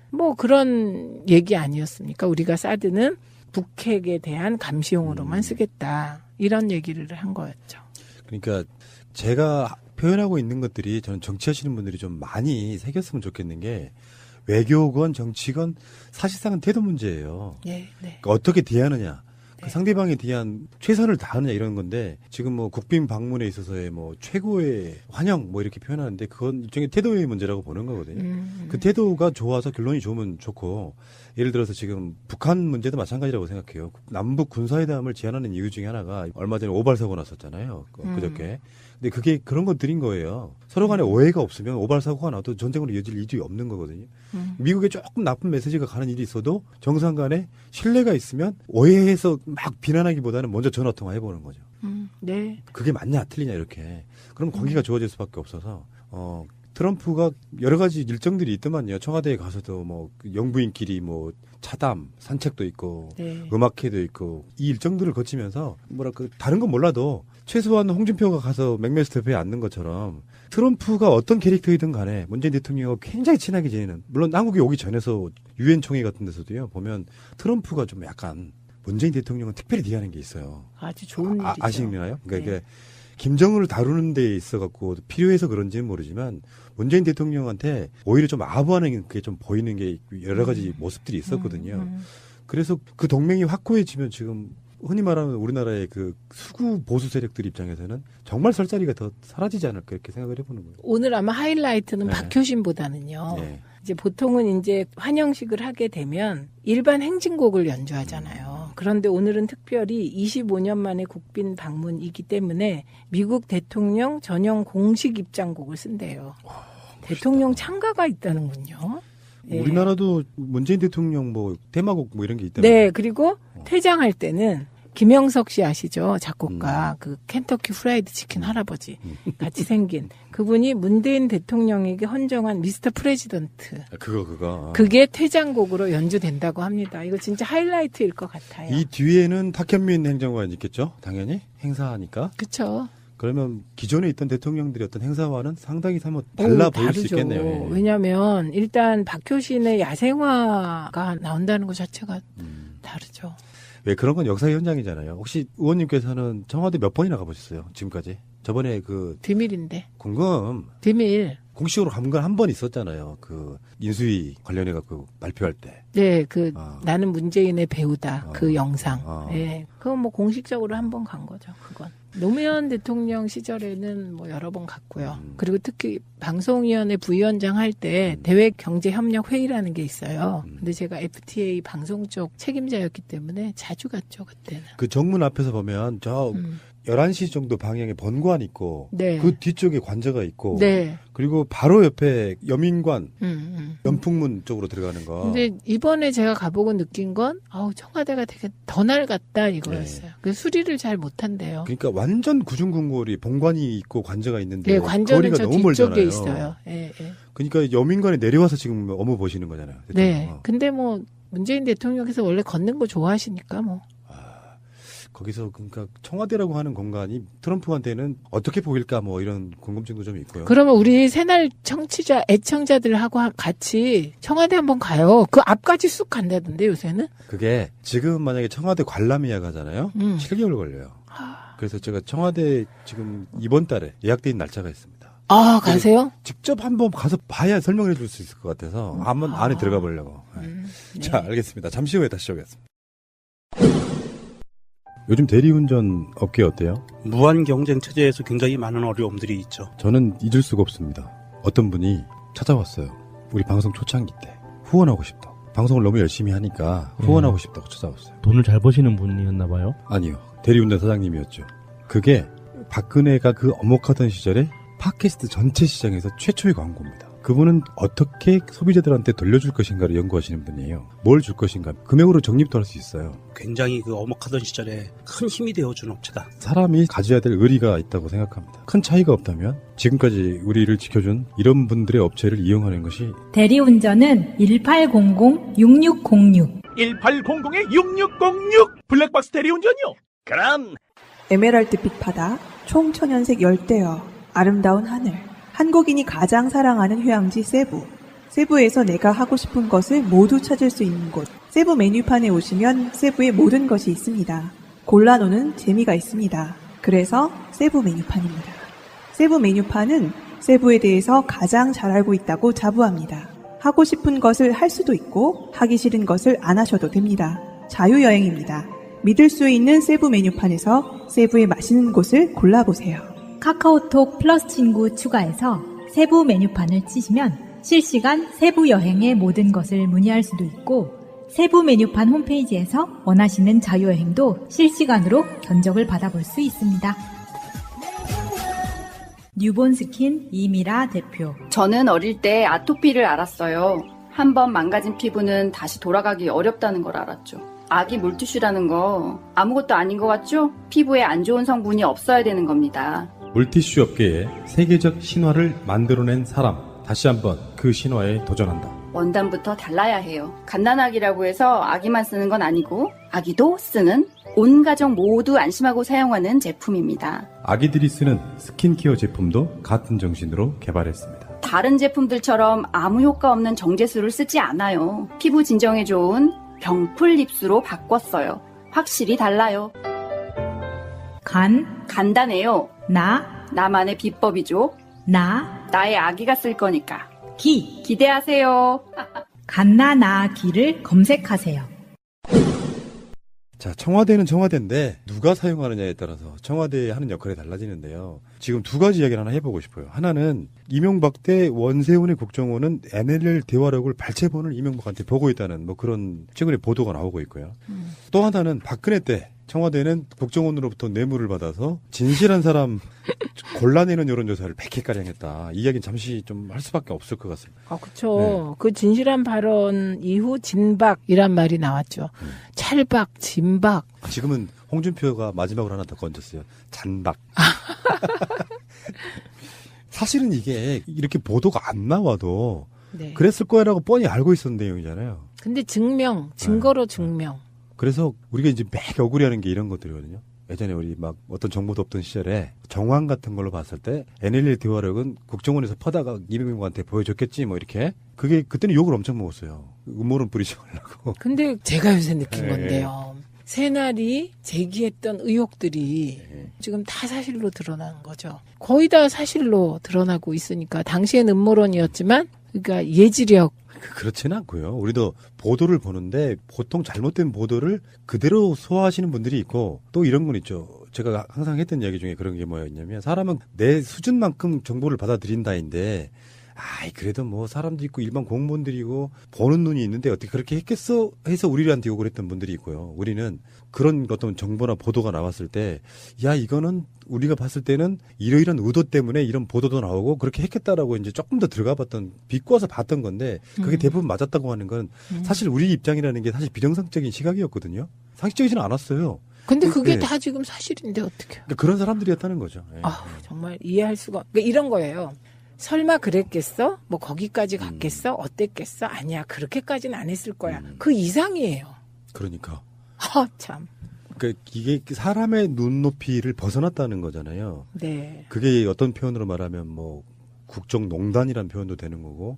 뭐 그런 얘기 아니었습니까? 우리가 사드는 북핵에 대한 감시용으로만 쓰겠다. 이런 얘기를 한 거였죠. 그러니까 제가 표현하고 있는 것들이 저는 정치하시는 분들이 좀 많이 새겼으면 좋겠는 게 외교건 정치건 사실상은 태도 문제예요. 그러니까 어떻게 대하느냐. 그 상대방에 대한 최선을 다하느냐 이런 건데 지금 뭐 국빈 방문에 있어서의 뭐 최고의 환영 뭐 이렇게 표현하는데 그건 일종의 태도의 문제라고 보는 거거든요. 그 태도가 좋아서 결론이 좋으면 좋고 예를 들어서 지금 북한 문제도 마찬가지라고 생각해요. 남북 군사회담을 제안하는 이유 중에 하나가 얼마 전에 오발 사고 났었잖아요. 그저께. 근데 그게 그런 것들인 거예요. 서로 간에 오해가 없으면 오발 사고가 나도 전쟁으로 이어질 일이 없는 거거든요. 미국에 조금 나쁜 메시지가 가는 일이 있어도 정상 간에 신뢰가 있으면 오해해서 막 비난하기보다는 먼저 전화 통화해보는 거죠. 네. 그게 맞냐 틀리냐 이렇게. 그럼 거기가 좋아질 수밖에 없어서 트럼프가 여러 가지 일정들이 있더만요. 청와대에 가서도 뭐 영부인끼리 뭐 차담, 산책도 있고 음악회도 있고 이 일정들을 거치면서 뭐랄까 다른 건 몰라도 최소한 홍준표가 가서 맥메스터 옆에 앉는 것처럼 트럼프가 어떤 캐릭터이든 간에 문재인 대통령과 굉장히 친하게 지내는 물론 한국에 오기 전에서 유엔 총회 같은 데서도요 보면 트럼프가 좀 약간 문재인 대통령은 특별히 대하는 게 있어요. 아주 좋은 일이죠. 아시나요? 그러니까 이게 김정은을 다루는 데 있어갖고 필요해서 그런지는 모르지만 문재인 대통령한테 오히려 좀 아부하는 게 좀 보이는 게 여러 가지 모습들이 있었거든요. 그래서 그 동맹이 확고해지면 지금 흔히 말하는 우리나라의 그 수구 보수 세력들 입장에서는 정말 설 자리가 더 사라지지 않을까 이렇게 생각을 해보는 거예요. 오늘 아마 하이라이트는 박효신보다는요. 이제 보통은 이제 환영식을 하게 되면 일반 행진곡을 연주하잖아요. 그런데 오늘은 특별히 25년 만에 국빈 방문이기 때문에 미국 대통령 전용 공식 입장곡을 쓴대요. 대통령 참가가 있다는군요. 우리나라도 문재인 대통령 뭐 테마곡 뭐 이런 게 있다면. 네, 그리고 퇴장할 때는 김영석 씨 아시죠? 작곡가. 그 켄터키 프라이드 치킨 할아버지 같이 생긴 그분이 문재인 대통령에게 헌정한 미스터 프레지던트. 그거. 그게 퇴장곡으로 연주된다고 합니다. 이거 진짜 하이라이트일 것 같아요. 이 뒤에는 탁현민 행정관이 있겠죠? 당연히 행사하니까. 그렇죠. 그러면 기존에 있던 대통령들이 어떤 행사와는 상당히 달라 보일 수 있겠네요. 왜냐하면 일단 박효신의 야생화가 나온다는 것 자체가 다르죠. 왜 그런 건 역사의 현장이잖아요. 혹시 의원님께서는 청와대 몇 번이나 가보셨어요? 지금까지? 저번에 비밀인데. 비밀. 공식으로 간 건 한 번 있었잖아요. 그 인수위 관련해갖고 발표할 때. 네, 나는 문재인의 배우다. 그 영상. 네, 그건 뭐 공식적으로 한 번 간 거죠. 그건. 노무현 대통령 시절에는 뭐 여러 번 갔고요. 그리고 특히 방송위원회 부위원장 할 때 대외경제협력회의라는 게 있어요. 근데 제가 FTA 방송 쪽 책임자였기 때문에 자주 갔죠, 그때는. 그 정문 앞에서 보면 11시 정도 방향에 번관 있고 네. 그 뒤쪽에 관저가 있고 네. 그리고 바로 옆에 여민관 연풍문 쪽으로 들어가는 거. 근데 이번에 제가 가보고 느낀 건 청와대가 되게 더 낡았다 이거였어요. 그 수리를 잘 못한대요. 그러니까 완전 구중궁궐이 본관이 있고 관저가 있는데 네, 관저는 거리가 저 너무 뒤쪽에 멀잖아요. 있어요. 예, 예. 그러니까 여민관에 내려와서 지금 업무 보시는 거잖아요. 네. 근데 뭐 문재인 대통령께서 원래 걷는 거 좋아하시니까 뭐. 거기서 그러니까 청와대라고 하는 공간이 트럼프한테는 어떻게 보일까 뭐 이런 궁금증도 좀 있고요. 그러면 우리 새날 애청자들하고 같이 청와대 한번 가요. 그 앞까지 쑥 간다던데 요새는. 그게 지금 만약에 청와대 관람 예약하잖아요. 7개월 걸려요. 그래서 제가 청와대 지금 이번 달에 예약돼 있는 날짜가 있습니다. 아, 가세요? 직접 한번 가서 봐야 설명해 줄 수 있을 것 같아서 한번 안에 들어가 보려고. 네. 자, 알겠습니다. 잠시 후에 다시 오겠습니다. 요즘 대리운전 업계 어때요? 무한 경쟁 체제에서 굉장히 많은 어려움들이 있죠. 저는 잊을 수가 없습니다. 어떤 분이 찾아왔어요. 우리 방송 초창기 때 후원하고 싶다. 방송을 너무 열심히 하니까 후원하고 싶다고 찾아왔어요. 돈을 잘 버시는 분이었나 봐요? 아니요. 대리운전 사장님이었죠. 그게 박근혜가 그 엄혹하던 시절에 팟캐스트 전체 시장에서 최초의 광고입니다. 그분은 어떻게 소비자들한테 돌려줄 것인가를 연구하시는 분이에요. 뭘 줄 것인가. 금액으로 적립도 할 수 있어요. 굉장히 그 엄혹하던 시절에 큰 힘이 되어준 업체다. 사람이 가져야 될 의리가 있다고 생각합니다. 큰 차이가 없다면 지금까지 우리를 지켜준 이런 분들의 업체를 이용하는 것이 대리운전은 1800-6606 1800-6606 블랙박스 대리운전이요. 그럼 에메랄드빛 바다, 총천연색 열대어, 아름다운 하늘. 한국인이 가장 사랑하는 휴양지 세부. 세부에서 내가 하고 싶은 것을 모두 찾을 수 있는 곳. 세부 메뉴판에 오시면 세부의 모든 것이 있습니다. 골라노는 재미가 있습니다. 그래서 세부 메뉴판입니다. 세부 메뉴판은 세부에 대해서 가장 잘 알고 있다고 자부합니다. 하고 싶은 것을 할 수도 있고 하기 싫은 것을 안 하셔도 됩니다. 자유여행입니다. 믿을 수 있는 세부 메뉴판에서 세부의 맛있는 곳을 골라보세요. 카카오톡 플러스 친구 추가해서 세부 메뉴판을 치시면 실시간 세부 여행의 모든 것을 문의할 수도 있고 세부 메뉴판 홈페이지에서 원하시는 자유여행도 실시간으로 견적을 받아볼 수 있습니다. 뉴본스킨 이미라 대표. 저는 어릴 때 아토피를 알았어요. 한번 망가진 피부는 다시 돌아가기 어렵다는 걸 알았죠. 아기 물티슈라는 거 아무것도 아닌 것 같죠? 피부에 안 좋은 성분이 없어야 되는 겁니다. 물티슈 업계에 세계적 신화를 만들어낸 사람. 다시 한번 그 신화에 도전한다. 원단부터 달라야 해요. 갓난아기라고 해서 아기만 쓰는 건 아니고 아기도 쓰는 온 가족 모두 안심하고 사용하는 제품입니다. 아기들이 쓰는 스킨케어 제품도 같은 정신으로 개발했습니다. 다른 제품들처럼 아무 효과 없는 정제수를 쓰지 않아요. 피부 진정에 좋은 병풀 립스로 바꿨어요. 확실히 달라요. 간단해요. 나만의 비법이죠. 나의 아기가 쓸 거니까. 기대하세요. 갓나나기를 검색하세요. 자, 청와대는 청와대인데 누가 사용하느냐에 따라서 청와대에 하는 역할이 달라지는데요. 지금 두 가지 이야기를 하나 해보고 싶어요. 하나는 이명박 때 원세훈의 국정원은 NLL 대화록을 발췌본을 이명박한테 보고 있다는 뭐 그런 최근에 보도가 나오고 있고요. 또 하나는 박근혜 때 청와대는 국정원으로부터 뇌물을 받아서 진실한 사람 골라내는 여론조사를 100회가량 했다. 이 이야기는 잠시 좀 할 수밖에 없을 것 같습니다. 아, 그렇죠. 네. 그 진실한 발언 이후 진박이란 말이 나왔죠. 찰박, 진박. 지금은 홍준표가 마지막으로 하나 더 건졌어요. 잔박. 사실은 이게 이렇게 보도가 안 나와도 네. 그랬을 거라고 뻔히 알고 있었는 내용이잖아요. 근데 증거로 증명. 그래서 우리가 이제 매 억울해하는 게 이런 것들이거든요. 예전에 우리 막 어떤 정보도 없던 시절에 정황 같은 걸로 봤을 때 NLL 대화력은 국정원에서 퍼다가 이명박한테 보여줬겠지 뭐 이렇게. 그게 그때는 욕을 엄청 먹었어요. 음모론 뿌리지 말라고. 근데 제가 요새 느낀 네. 건데요. 새날이 제기했던 의혹들이 지금 다 사실로 드러나는 거죠. 거의 다 사실로 드러나고 있으니까 당시엔 음모론이었지만 그러니까 예지력. 그렇지는 않고요. 우리도 보도를 보는데 보통 잘못된 보도를 그대로 소화하시는 분들이 있고 또 이런 건 있죠. 제가 항상 했던 이야기 중에 그런 게 뭐였냐면 사람은 내 수준만큼 정보를 받아들인다인데 그래도 뭐 사람도 있고 일반 공무원들이고 보는 눈이 있는데 어떻게 그렇게 했겠어 해서 우리한테 욕을 했던 분들이 있고요. 우리는 그런 어떤 정보나 보도가 나왔을 때 이거는 우리가 봤을 때는 이러이런 의도 때문에 이런 보도도 나오고 그렇게 했겠다라고 이제 조금 더 들어가 봤던 비꼬아서 봤던 건데 그게 대부분 맞았다고 하는 건 사실 우리 입장이라는 게 사실 비정상적인 시각이었거든요. 상식적이지는 않았어요. 근데 그게 네. 다 지금 사실인데 어떻게? 그러니까 그런 사람들이었다는 거죠. 예. 정말 이해할 수가. 그러니까 이런 거예요. 설마 그랬겠어? 뭐 거기까지 갔겠어? 어땠겠어? 아니야. 그렇게까지는 안 했을 거야. 그 이상이에요. 그러니까. 참. 그러니까 이게 사람의 눈높이를 벗어났다는 거잖아요. 네. 그게 어떤 표현으로 말하면 뭐 국정농단이라는 표현도 되는 거고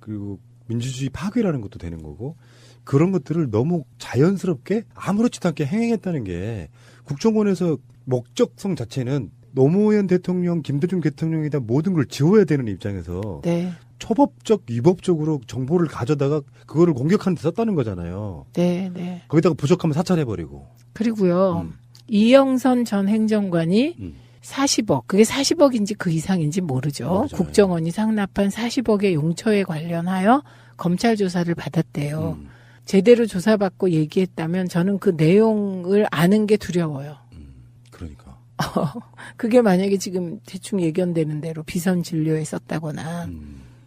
그리고 민주주의 파괴라는 것도 되는 거고 그런 것들을 너무 자연스럽게 아무렇지도 않게 행했다는 게 국정원에서 목적성 자체는 노무현 대통령, 김대중 대통령에다 모든 걸 지워야 되는 입장에서 네. 초법적, 위법적으로 정보를 가져다가 그거를 공격하는 데 썼다는 거잖아요. 네, 네. 거기다가 부족하면 사찰해버리고. 그리고요. 이영선 전 행정관이 40억, 그게 40억인지 그 이상인지 모르죠. 국정원이 상납한 40억의 용처에 관련하여 검찰 조사를 받았대요. 제대로 조사받고 얘기했다면 저는 그 내용을 아는 게 두려워요. 그러니까. 그게 만약에 지금 대충 예견되는 대로 비선 진료에 썼다거나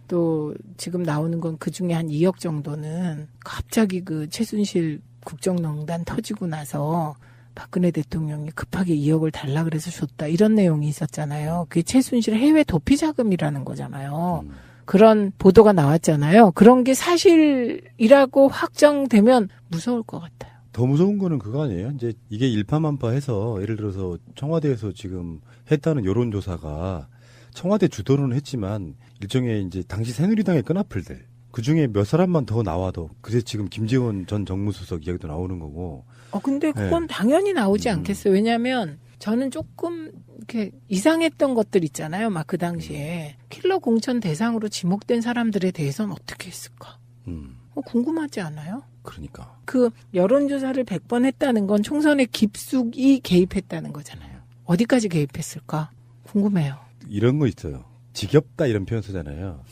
또 지금 나오는 건 그중에 한 2억 정도는 갑자기 그 최순실 국정농단 터지고 나서 박근혜 대통령이 급하게 2억을 달라 그래서 줬다 이런 내용이 있었잖아요. 그게 최순실 해외 도피 자금이라는 거잖아요. 그런 보도가 나왔잖아요. 그런 게 사실이라고 확정되면 무서울 것 같아요. 더 무서운 거는 그거 아니에요? 이제 이게 일파만파해서 예를 들어서 청와대에서 지금 했다는 여론조사가 청와대 주도는 했지만 일종의 이제 당시 새누리당의 끈앞을들 그 중에 몇 사람만 더 나와도 그래서 지금 김재원 전 정무수석 이야기도 나오는 거고. 근데 그건 당연히 나오지 않겠어요. 왜냐하면 저는 조금 이렇게 이상했던 것들 있잖아요. 막 그 당시에 킬러 공천 대상으로 지목된 사람들에 대해서는 어떻게 했을까? 궁금하지 않아요? 그러니까. 그 여론조사를 100번 했다는 건 총선에 깊숙이 개입했다는 거잖아요. 어디까지 개입했을까? 궁금해요. 이런 거 있어요. 지겹다 이런 표현 쓰잖아요.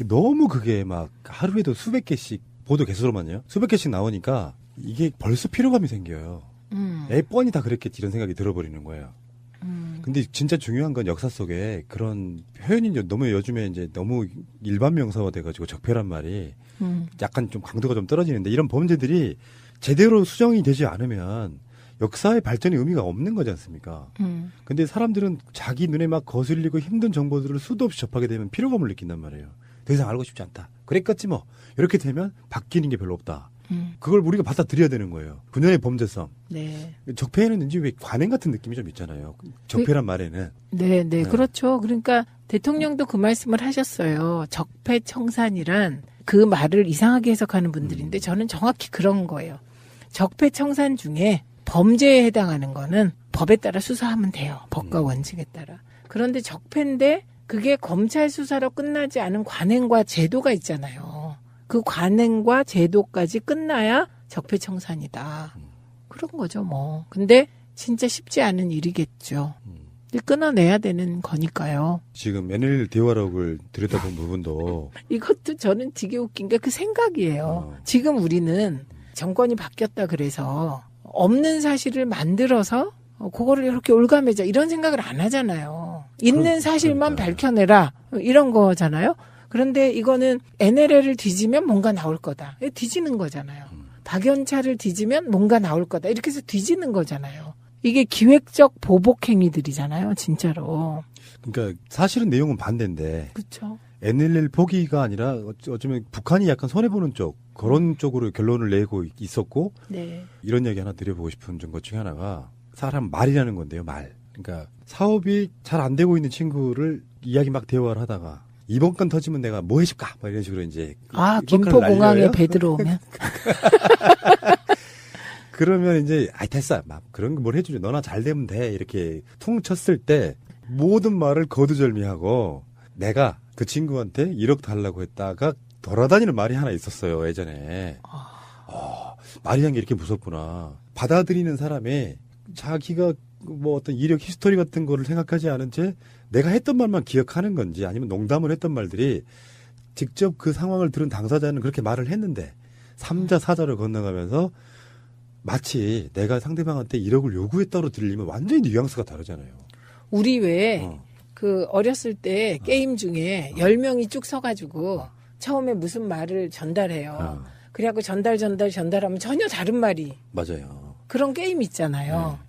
너무 그게 막 하루에도 수백 개씩 보도 개수로만요. 수백 개씩 나오니까 이게 벌써 피로감이 생겨요. 뻔히 다 그랬겠지 이런 생각이 들어버리는 거예요. 근데 진짜 중요한 건 역사 속에 그런 표현이 너무 요즘에 이제 너무 일반 명사화 돼가지고 적폐란 말이 약간 좀 강도가 좀 떨어지는데 이런 범죄들이 제대로 수정이 되지 않으면 역사의 발전의 의미가 없는 거지 않습니까? 근데 사람들은 자기 눈에 막 거슬리고 힘든 정보들을 수도 없이 접하게 되면 피로감을 느낀단 말이에요. 더 이상 알고 싶지 않다. 그랬겠지 뭐. 이렇게 되면 바뀌는 게 별로 없다. 그걸 우리가 받아들여야 되는 거예요. 분야의 범죄성. 네. 적폐에는 왠지 왜 관행 같은 느낌이 좀 있잖아요. 적폐란 말에는. 네, 그렇죠. 그러니까 대통령도 그 말씀을 하셨어요. 적폐청산이란 그 말을 이상하게 해석하는 분들인데 저는 정확히 그런 거예요. 적폐청산 중에 범죄에 해당하는 거는 법에 따라 수사하면 돼요. 법과 원칙에 따라. 그런데 적폐인데 그게 검찰 수사로 끝나지 않은 관행과 제도가 있잖아요. 그 관행과 제도까지 끝나야 적폐청산이다. 그런 거죠, 뭐. 근데 진짜 쉽지 않은 일이겠죠. 근데 끊어내야 되는 거니까요. 지금 NL 대화록을 들여다본 부분도 이것도 저는 되게 웃긴 게 그 생각이에요. 지금 우리는 정권이 바뀌었다 그래서 없는 사실을 만들어서 그거를 이렇게 올가매자 이런 생각을 안 하잖아요. 있는 사실만 밝혀내라 이런 거잖아요. 그런데 이거는 NLL을 뒤지면 뭔가 나올 거다. 뒤지는 거잖아요. 박연차를 뒤지면 뭔가 나올 거다. 이렇게 해서 뒤지는 거잖아요. 이게 기획적 보복 행위들이잖아요, 진짜로. 그러니까 사실은 내용은 반대인데. 그렇죠. NLL 포기가 아니라 어쩌면 북한이 약간 손해보는 쪽 그런 쪽으로 결론을 내고 있었고 네. 이런 이야기 하나 드려보고 싶은 것 중에 하나가 사람 말이라는 건데요. 말. 그러니까 사업이 잘 안 되고 있는 친구를 이야기 막 대화를 하다가 이번 건 터지면 내가 뭐 해줄까? 막 이런 식으로 이제 김포공항에 배 들어오면 그러면 이제 됐어. 막 그런 거 뭘 해주죠. 너나 잘 되면 돼. 이렇게 퉁 쳤을 때 모든 말을 거두절미하고 내가 그 친구한테 1억 달라고 했다가 돌아다니는 말이 하나 있었어요. 예전에. 말이란 게 이렇게 무섭구나. 받아들이는 사람이 자기가 뭐 어떤 이력 히스토리 같은 거를 생각하지 않은 채 내가 했던 말만 기억하는 건지 아니면 농담을 했던 말들이 직접 그 상황을 들은 당사자는 그렇게 말을 했는데 3자 4자를 건너가면서 마치 내가 상대방한테 1억을 요구했다로 들리면 완전히 뉘앙스가 다르잖아요. 우리 왜 그 어렸을 때 게임 중에 10명이 쭉 서가지고 처음에 무슨 말을 전달해요. 그래갖고 전달하면 전혀 다른 말이. 맞아요. 그런 게임 있잖아요.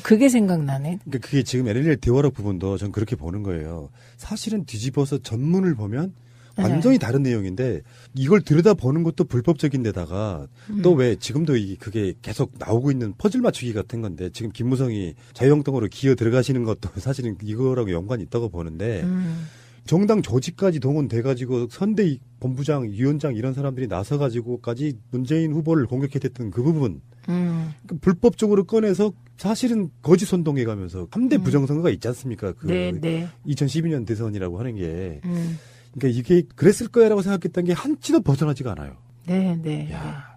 그게 생각나네. 그러니까 그게 지금 NLL 대화록 부분도 전 그렇게 보는 거예요. 사실은 뒤집어서 전문을 보면 완전히 다른 내용인데 이걸 들여다보는 것도 불법적인 데다가 또 왜 지금도 그게 계속 나오고 있는 퍼즐 맞추기 같은 건데 지금 김무성이 자유한국당으로 기어 들어가시는 것도 사실은 이거라고 연관이 있다고 보는데 정당 조직까지 동원돼가지고 선대 본부장, 위원장 이런 사람들이 나서가지고까지 문재인 후보를 공격했던 그 부분 불법적으로 꺼내서 사실은 거짓 선동해가면서 3대 부정선거가 있지 않습니까? 그 2012년 대선이라고 하는 게 그러니까 이게 그랬을 거야라고 생각했던 게 한치도 벗어나지가 않아요. 네.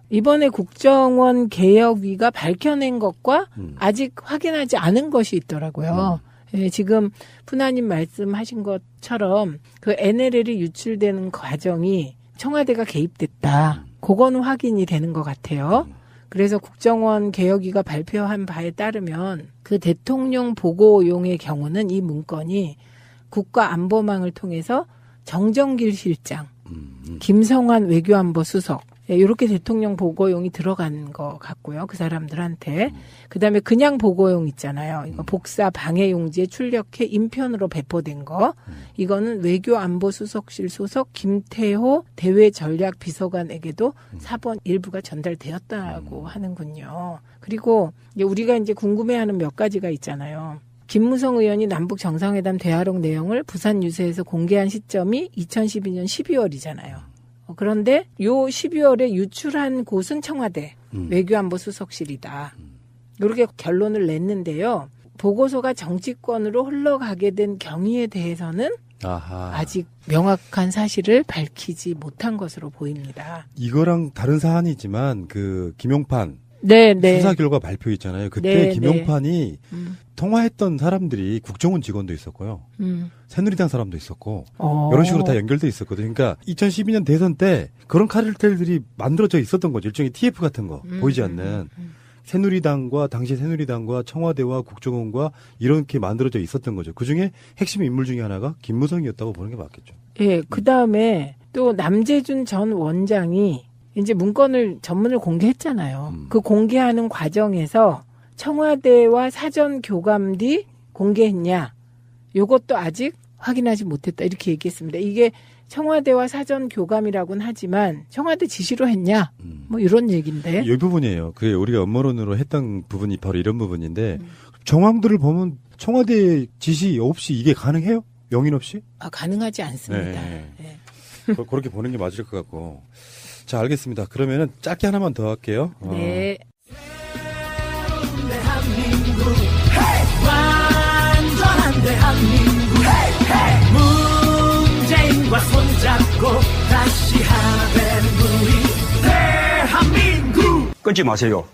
이번에 국정원 개혁위가 밝혀낸 것과 아직 확인하지 않은 것이 있더라고요. 예, 지금 푸나님 말씀하신 것처럼 그 NLL이 유출되는 과정이 청와대가 개입됐다. 그거는 확인이 되는 것 같아요. 그래서 국정원 개혁위가 발표한 바에 따르면 그 대통령 보고용의 경우는 이 문건이 국가안보망을 통해서 정정길 실장, 김성환 외교안보 수석 이렇게 대통령 보고용이 들어간 것 같고요. 그 사람들한테. 그다음에 그냥 보고용 있잖아요. 이거 복사 방해용지에 출력해 인편으로 배포된 거. 이거는 외교안보수석실 소속 김태호 대외전략비서관에게도 사본 일부가 전달되었다고 하는군요. 그리고 우리가 이제 궁금해하는 몇 가지가 있잖아요. 김무성 의원이 남북 정상회담 대화록 내용을 부산 유세에서 공개한 시점이 2012년 12월이잖아요. 그런데 요 12월에 유출한 곳은 청와대 외교안보수석실이다. 이렇게 결론을 냈는데요. 보고서가 정치권으로 흘러가게 된 경위에 대해서는 아직 명확한 사실을 밝히지 못한 것으로 보입니다. 이거랑 다른 사안이지만 그 김용판 수사 결과 발표 있잖아요. 그때 김용판이 통화했던 사람들이 국정원 직원도 있었고요. 새누리당 사람도 있었고 이런 식으로 다 연결돼 있었거든요. 그러니까 2012년 대선 때 그런 카르텔들이 만들어져 있었던 거죠. 일종의 TF 같은 거 보이지 않는 새누리당과 당시 새누리당과 청와대와 국정원과 이렇게 만들어져 있었던 거죠. 그중에 핵심 인물 중에 하나가 김무성이었다고 보는 게 맞겠죠. 예, 그다음에 또 남재준 전 원장이 이제 문건을 전문을 공개했잖아요. 그 공개하는 과정에서 청와대와 사전 교감 뒤 공개했냐? 요것도 아직 확인하지 못했다. 이렇게 얘기했습니다. 이게 청와대와 사전 교감이라고는 하지만 청와대 지시로 했냐? 뭐 이런 얘기인데. 이 부분이에요. 그게 우리가 업무론으로 했던 부분이 바로 이런 부분인데 정황들을 보면 청와대 지시 없이 이게 가능해요? 영인 없이? 가능하지 않습니다. 네. 그렇게 보는 게 맞을 것 같고. 자, 알겠습니다. 그러면은 짧게 하나만 더 할게요. 네. 대한민국 완전한 대한민국 문재인과 손잡고 다시 하나 되는 우리 대한민국. 끊지 마세요.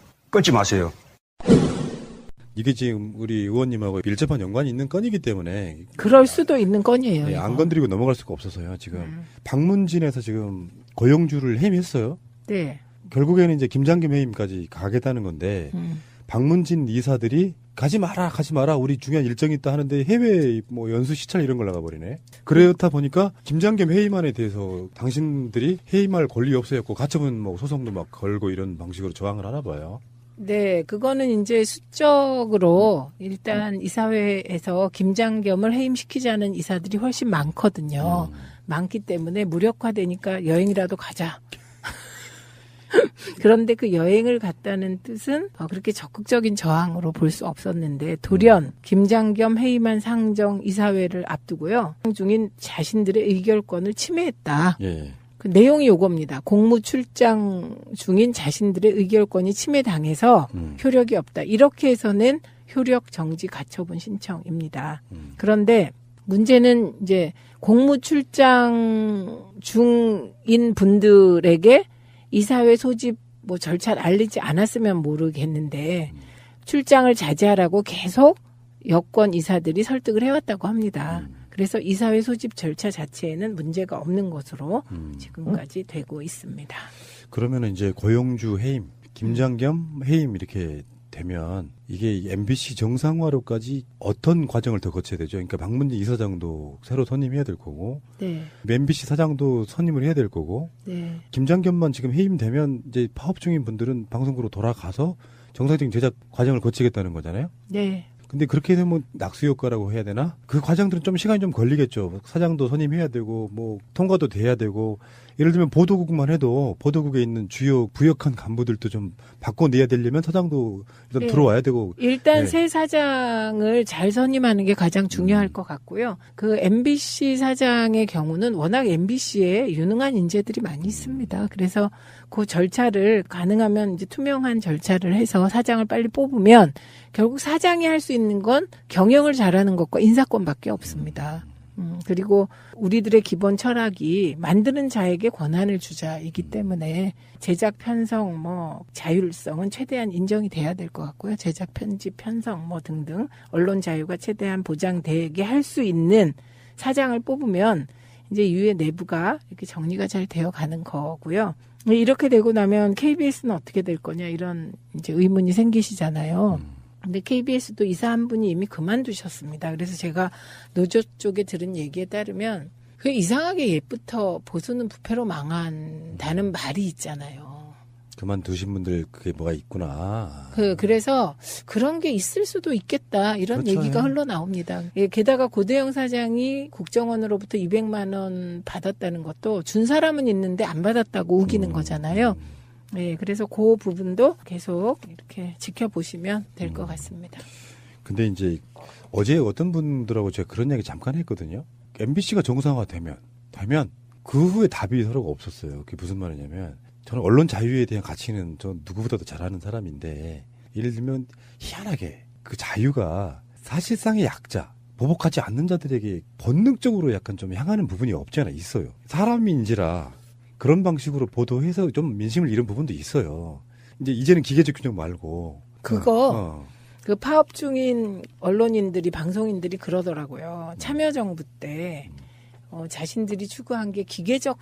이게 지금 우리 의원님하고 밀접한 연관이 있는 건이기 때문에 그럴 수도 있는 건이에요. 네, 안 건드리고 넘어갈 수가 없어서요. 지금 방문진에서 지금 고용주를 해임했어요. 네. 결국에는 이제 김장겸 해임까지 가겠다는 건데 방문진 이사들이 가지 마라. 우리 중요한 일정이 있다 하는데 해외 뭐 연수 시찰 이런 걸 나가버리네. 그렇다 보니까 김장겸 해임안에 대해서 당신들이 해임할 권리 없어였고 가처분 뭐 소송도 막 걸고 이런 방식으로 저항을 하나 봐요. 네, 그거는 이제 수적으로 일단 이사회에서 김장겸을 해임시키자는 이사들이 훨씬 많거든요. 많기 때문에 무력화되니까 여행이라도 가자. 그런데 그 여행을 갔다는 뜻은 그렇게 적극적인 저항으로 볼 수 없었는데 돌연 김장겸 해임한 상정 이사회를 앞두고요. 중인 자신들의 의결권을 침해했다. 예. 그 내용이 요겁니다. 공무 출장 중인 자신들의 의결권이 침해당해서 효력이 없다. 이렇게 해서는 효력 정지 가처분 신청입니다. 그런데 문제는 이제 공무 출장 중인 분들에게 이사회 소집 뭐 절차를 알리지 않았으면 모르겠는데 출장을 자제하라고 계속 여권 이사들이 설득을 해왔다고 합니다. 그래서 이사회 소집 절차 자체에는 문제가 없는 것으로 지금까지 되고 있습니다. 그러면 이제 고용주 해임, 김장겸 해임 이렇게 되면 이게 MBC 정상화로까지 어떤 과정을 더 거쳐야 되죠? 그러니까 박문진 이사장도 새로 선임해야 될 거고, 네. MBC 사장도 선임을 해야 될 거고, 네. 김장겸만 지금 해임되면 이제 파업 중인 분들은 방송국으로 돌아가서 정상적인 제작 과정을 거치겠다는 거잖아요. 네. 근데 그렇게 되면 낙수 효과라고 해야 되나? 그 과정들은 좀 시간이 좀 걸리겠죠. 사장도 선임해야 되고, 뭐 통과도 돼야 되고. 예를 들면 보도국만 해도 보도국에 있는 주요 부역한 간부들도 좀 바꿔내야 되려면 사장도 일단 네. 들어와야 되고. 일단 네. 새 사장을 잘 선임하는 게 가장 중요할 것 같고요. 그 MBC 사장의 경우는 워낙 MBC에 유능한 인재들이 많이 있습니다. 그래서 그 절차를 가능하면 이제 투명한 절차를 해서 사장을 빨리 뽑으면 결국 사장이 할 수 있는 건 경영을 잘하는 것과 인사권밖에 없습니다. 그리고 우리들의 기본 철학이 만드는 자에게 권한을 주자이기 때문에 제작 편성 뭐 자율성은 최대한 인정이 돼야 될 것 같고요. 제작 편집 편성 뭐 등등 언론 자유가 최대한 보장되게 할 수 있는 사장을 뽑으면 이제 유해 내부가 이렇게 정리가 잘 되어 가는 거고요. 이렇게 되고 나면 KBS는 어떻게 될 거냐 이런 이제 의문이 생기시잖아요. 근데 KBS도 이사 한 분이 이미 그만두셨습니다. 그래서 제가 노조 쪽에 들은 얘기에 따르면 그 이상하게 옛부터 보수는 부패로 망한다는 말이 있잖아요. 그만두신 분들 그게 뭐가 있구나. 그래서 그런 게 있을 수도 있겠다 이런 그렇죠. 얘기가 흘러나옵니다. 예, 게다가 고대영 사장이 국정원으로부터 200만 원 받았다는 것도 준 사람은 있는데 안 받았다고 우기는 거잖아요. 네, 그래서 그 부분도 계속 이렇게 지켜보시면 될 것 같습니다. 근데 이제 어제 어떤 분들하고 제가 그런 얘기 잠깐 했거든요. MBC가 정상화되면 그 후에 답이 서로가 없었어요. 그게 무슨 말이냐면 저는 언론 자유에 대한 가치는 저 누구보다도 잘 아는 사람인데 예를 들면 희한하게 그 자유가 사실상의 약자, 보복하지 않는 자들에게 본능적으로 약간 좀 향하는 부분이 없지 않아 있어요. 사람인지라 그런 방식으로 보도해서 좀 민심을 잃은 부분도 있어요. 이제는 기계적 균형 말고. 그 파업 중인 언론인들이, 방송인들이 그러더라고요. 참여정부 때, 자신들이 추구한 게 기계적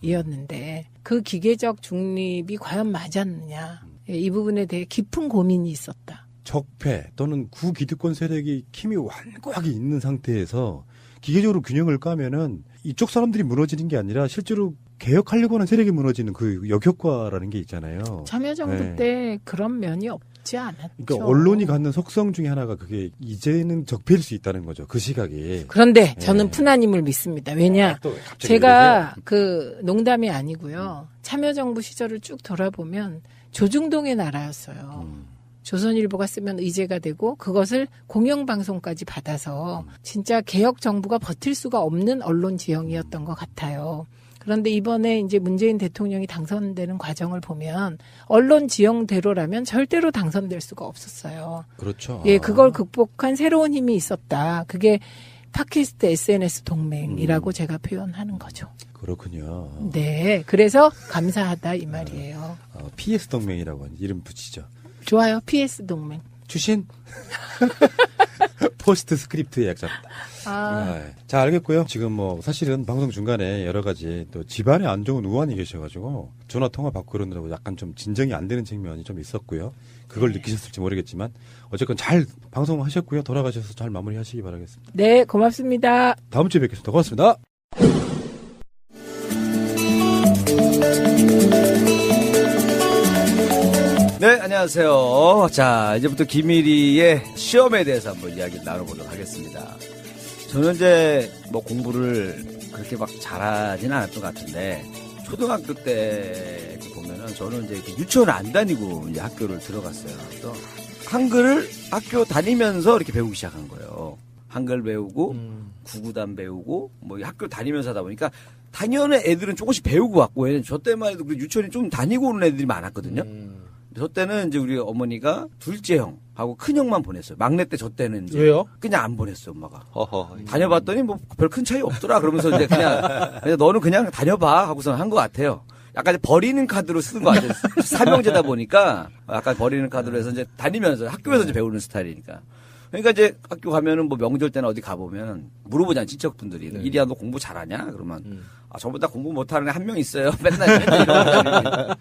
중립이었는데, 그 기계적 중립이 과연 맞았느냐. 이 부분에 대해 깊은 고민이 있었다. 적폐 또는 구기득권 세력이 힘이 완고하게 있는 상태에서 기계적으로 균형을 까면은 이쪽 사람들이 무너지는 게 아니라 실제로 개혁하려고 하는 세력이 무너지는 그 역효과라는 게 있잖아요. 참여정부 네. 때 그런 면이 없지 않았죠. 그러니까 언론이 갖는 속성 중에 하나가 그게 이제는 적폐일 수 있다는 거죠. 그 시각에. 그런데 네. 저는 푸나님을 믿습니다. 왜냐? 제가 그 농담이 아니고요. 참여정부 시절을 쭉 돌아보면 조중동의 나라였어요. 조선일보가 쓰면 의제가 되고 그것을 공영방송까지 받아서 진짜 개혁 정부가 버틸 수가 없는 언론 지형이었던 것 같아요. 그런데 이번에 이제 문재인 대통령이 당선되는 과정을 보면 언론 지형대로라면 절대로 당선될 수가 없었어요. 그렇죠. 예, 그걸 극복한 새로운 힘이 있었다. 그게 팟캐스트 SNS 동맹이라고 제가 표현하는 거죠. 그렇군요. 네, 그래서 감사하다 이 말이에요. PS 동맹이라고 이름 붙이죠. 좋아요. PS 동맹. 출신? 포스트 스크립트의 약자입니다. 자, 알겠고요. 지금 뭐 사실은 방송 중간에 여러 가지 또 집안에 안 좋은 우환이 계셔가지고 전화 통화 받고 그러느라고 약간 좀 진정이 안 되는 측면이 좀 있었고요. 그걸 느끼셨을지 모르겠지만 어쨌건 잘 방송하셨고요. 돌아가셔서 잘 마무리하시기 바라겠습니다. 네, 고맙습니다. 다음 주에 뵙겠습니다. 고맙습니다. 네, 안녕하세요. 자, 이제부터 김일희의 시험에 대해서 한번 이야기를 나눠보도록 하겠습니다. 저는 이제 뭐 공부를 그렇게 막 잘하진 않았던 것 같은데, 초등학교 때 보면은 저는 이제 유치원을 안 다니고 이제 학교를 들어갔어요. 그래서 한글을 학교 다니면서 이렇게 배우기 시작한 거예요. 한글 배우고, 구구단 배우고, 뭐 학교 다니면서 하다 보니까 당연히 애들은 조금씩 배우고 왔고, 저 때만 해도 유치원에 좀 다니고 오는 애들이 많았거든요. 저 때는 이제 우리 어머니가 둘째 형하고 큰 형만 보냈어요. 막내 때 저 때는 이제 왜요? 그냥 안 보냈어요, 엄마가. 다녀봤더니 뭐 별 큰 차이 없더라. 그러면서 이제 그냥 너는 그냥 다녀봐 하고서 한 것 같아요. 약간 버리는 카드로 쓰는 거 같아요. 사명제다 보니까 약간 버리는 카드로 해서 이제 다니면서 학교에서 이제 배우는 스타일이니까. 그러니까 이제 학교 가면은 뭐 명절 때나 어디 가보면 물어보잖아요, 친척분들이. 이리야 너 공부 잘하냐? 그러면 저보다 공부 못하는 애 한 명 있어요. 맨날 이런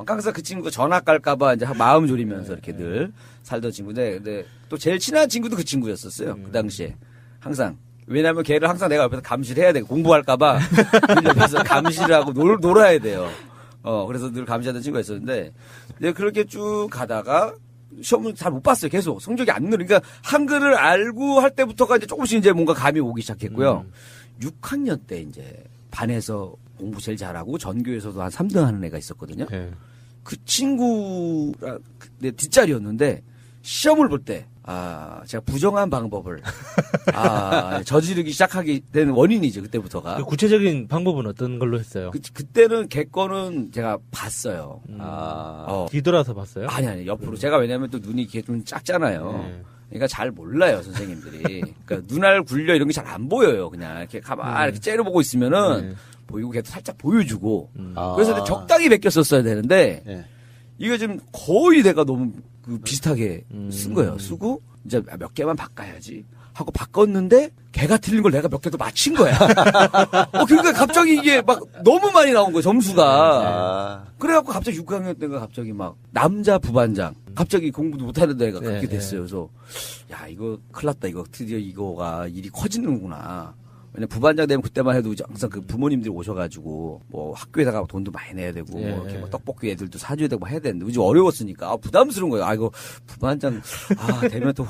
그래서 그 친구 전학 갈까봐 이제 마음 졸이면서 이렇게 늘 살던 친구인데, 근데 또 제일 친한 친구도 그 친구였었어요. 그 당시에 항상. 왜냐면 걔를 항상 내가 옆에서 감시를 해야 돼. 공부할까봐 옆에서 감시를 하고 놀아야 돼요. 그래서 늘 감시하던 친구가 있었는데, 이제 그렇게 쭉 가다가 시험을 잘 못 봤어요. 계속 성적이 안 늘어. 그러니까 한글을 알고 할 때부터가 이제 조금씩 이제 뭔가 감이 오기 시작했고요. 6학년 때 이제 반에서 공부 제일 잘하고 전교에서도 한 3등 하는 애가 있었거든요. 그 친구랑 내 뒷자리였는데 시험을 볼 때 제가 부정한 방법을 저지르기 시작하게 된 원인이죠. 그때부터가. 구체적인 방법은 어떤 걸로 했어요? 그때는 걔 거는 제가 봤어요. 뒤돌아서 봤어요? 아니 옆으로. 제가 왜냐면 또 눈이 이렇게 좀 작잖아요. 그러니까 잘 몰라요, 선생님들이. 그러니까 눈알 굴려 이런 게 잘 안 보여요. 그냥 이렇게 가만히 이렇게 째려보고 있으면은 보이고 걔도 살짝 보여주고. 그래서 적당히 베꼈었어야 되는데 이거 지금 거의 내가 너무 비슷하게 쓴 거예요. 쓰고 이제 몇 개만 바꿔야지 하고 바꿨는데 걔가 틀린 걸 내가 몇 개 더 맞힌 거야. 그러니까 갑자기 이게 막 너무 많이 나온 거예요, 점수가. 그래갖고 갑자기 6학년 때가 갑자기 막 남자 부반장 갑자기 공부도 못하는 애가 그렇게 됐어요. 그래서 야 이거 큰일 났다. 이거 드디어 이거가 일이 커지는구나. 왜냐면 부반장 되면 그때만 해도 항상 그 부모님들이 오셔가지고 뭐 학교에다가 돈도 많이 내야 되고 뭐 이렇게 뭐 떡볶이 애들도 사줘야 되고 해야 되는데 요즘 어려웠으니까 부담스러운 거예요. 이거 부반장 되면 또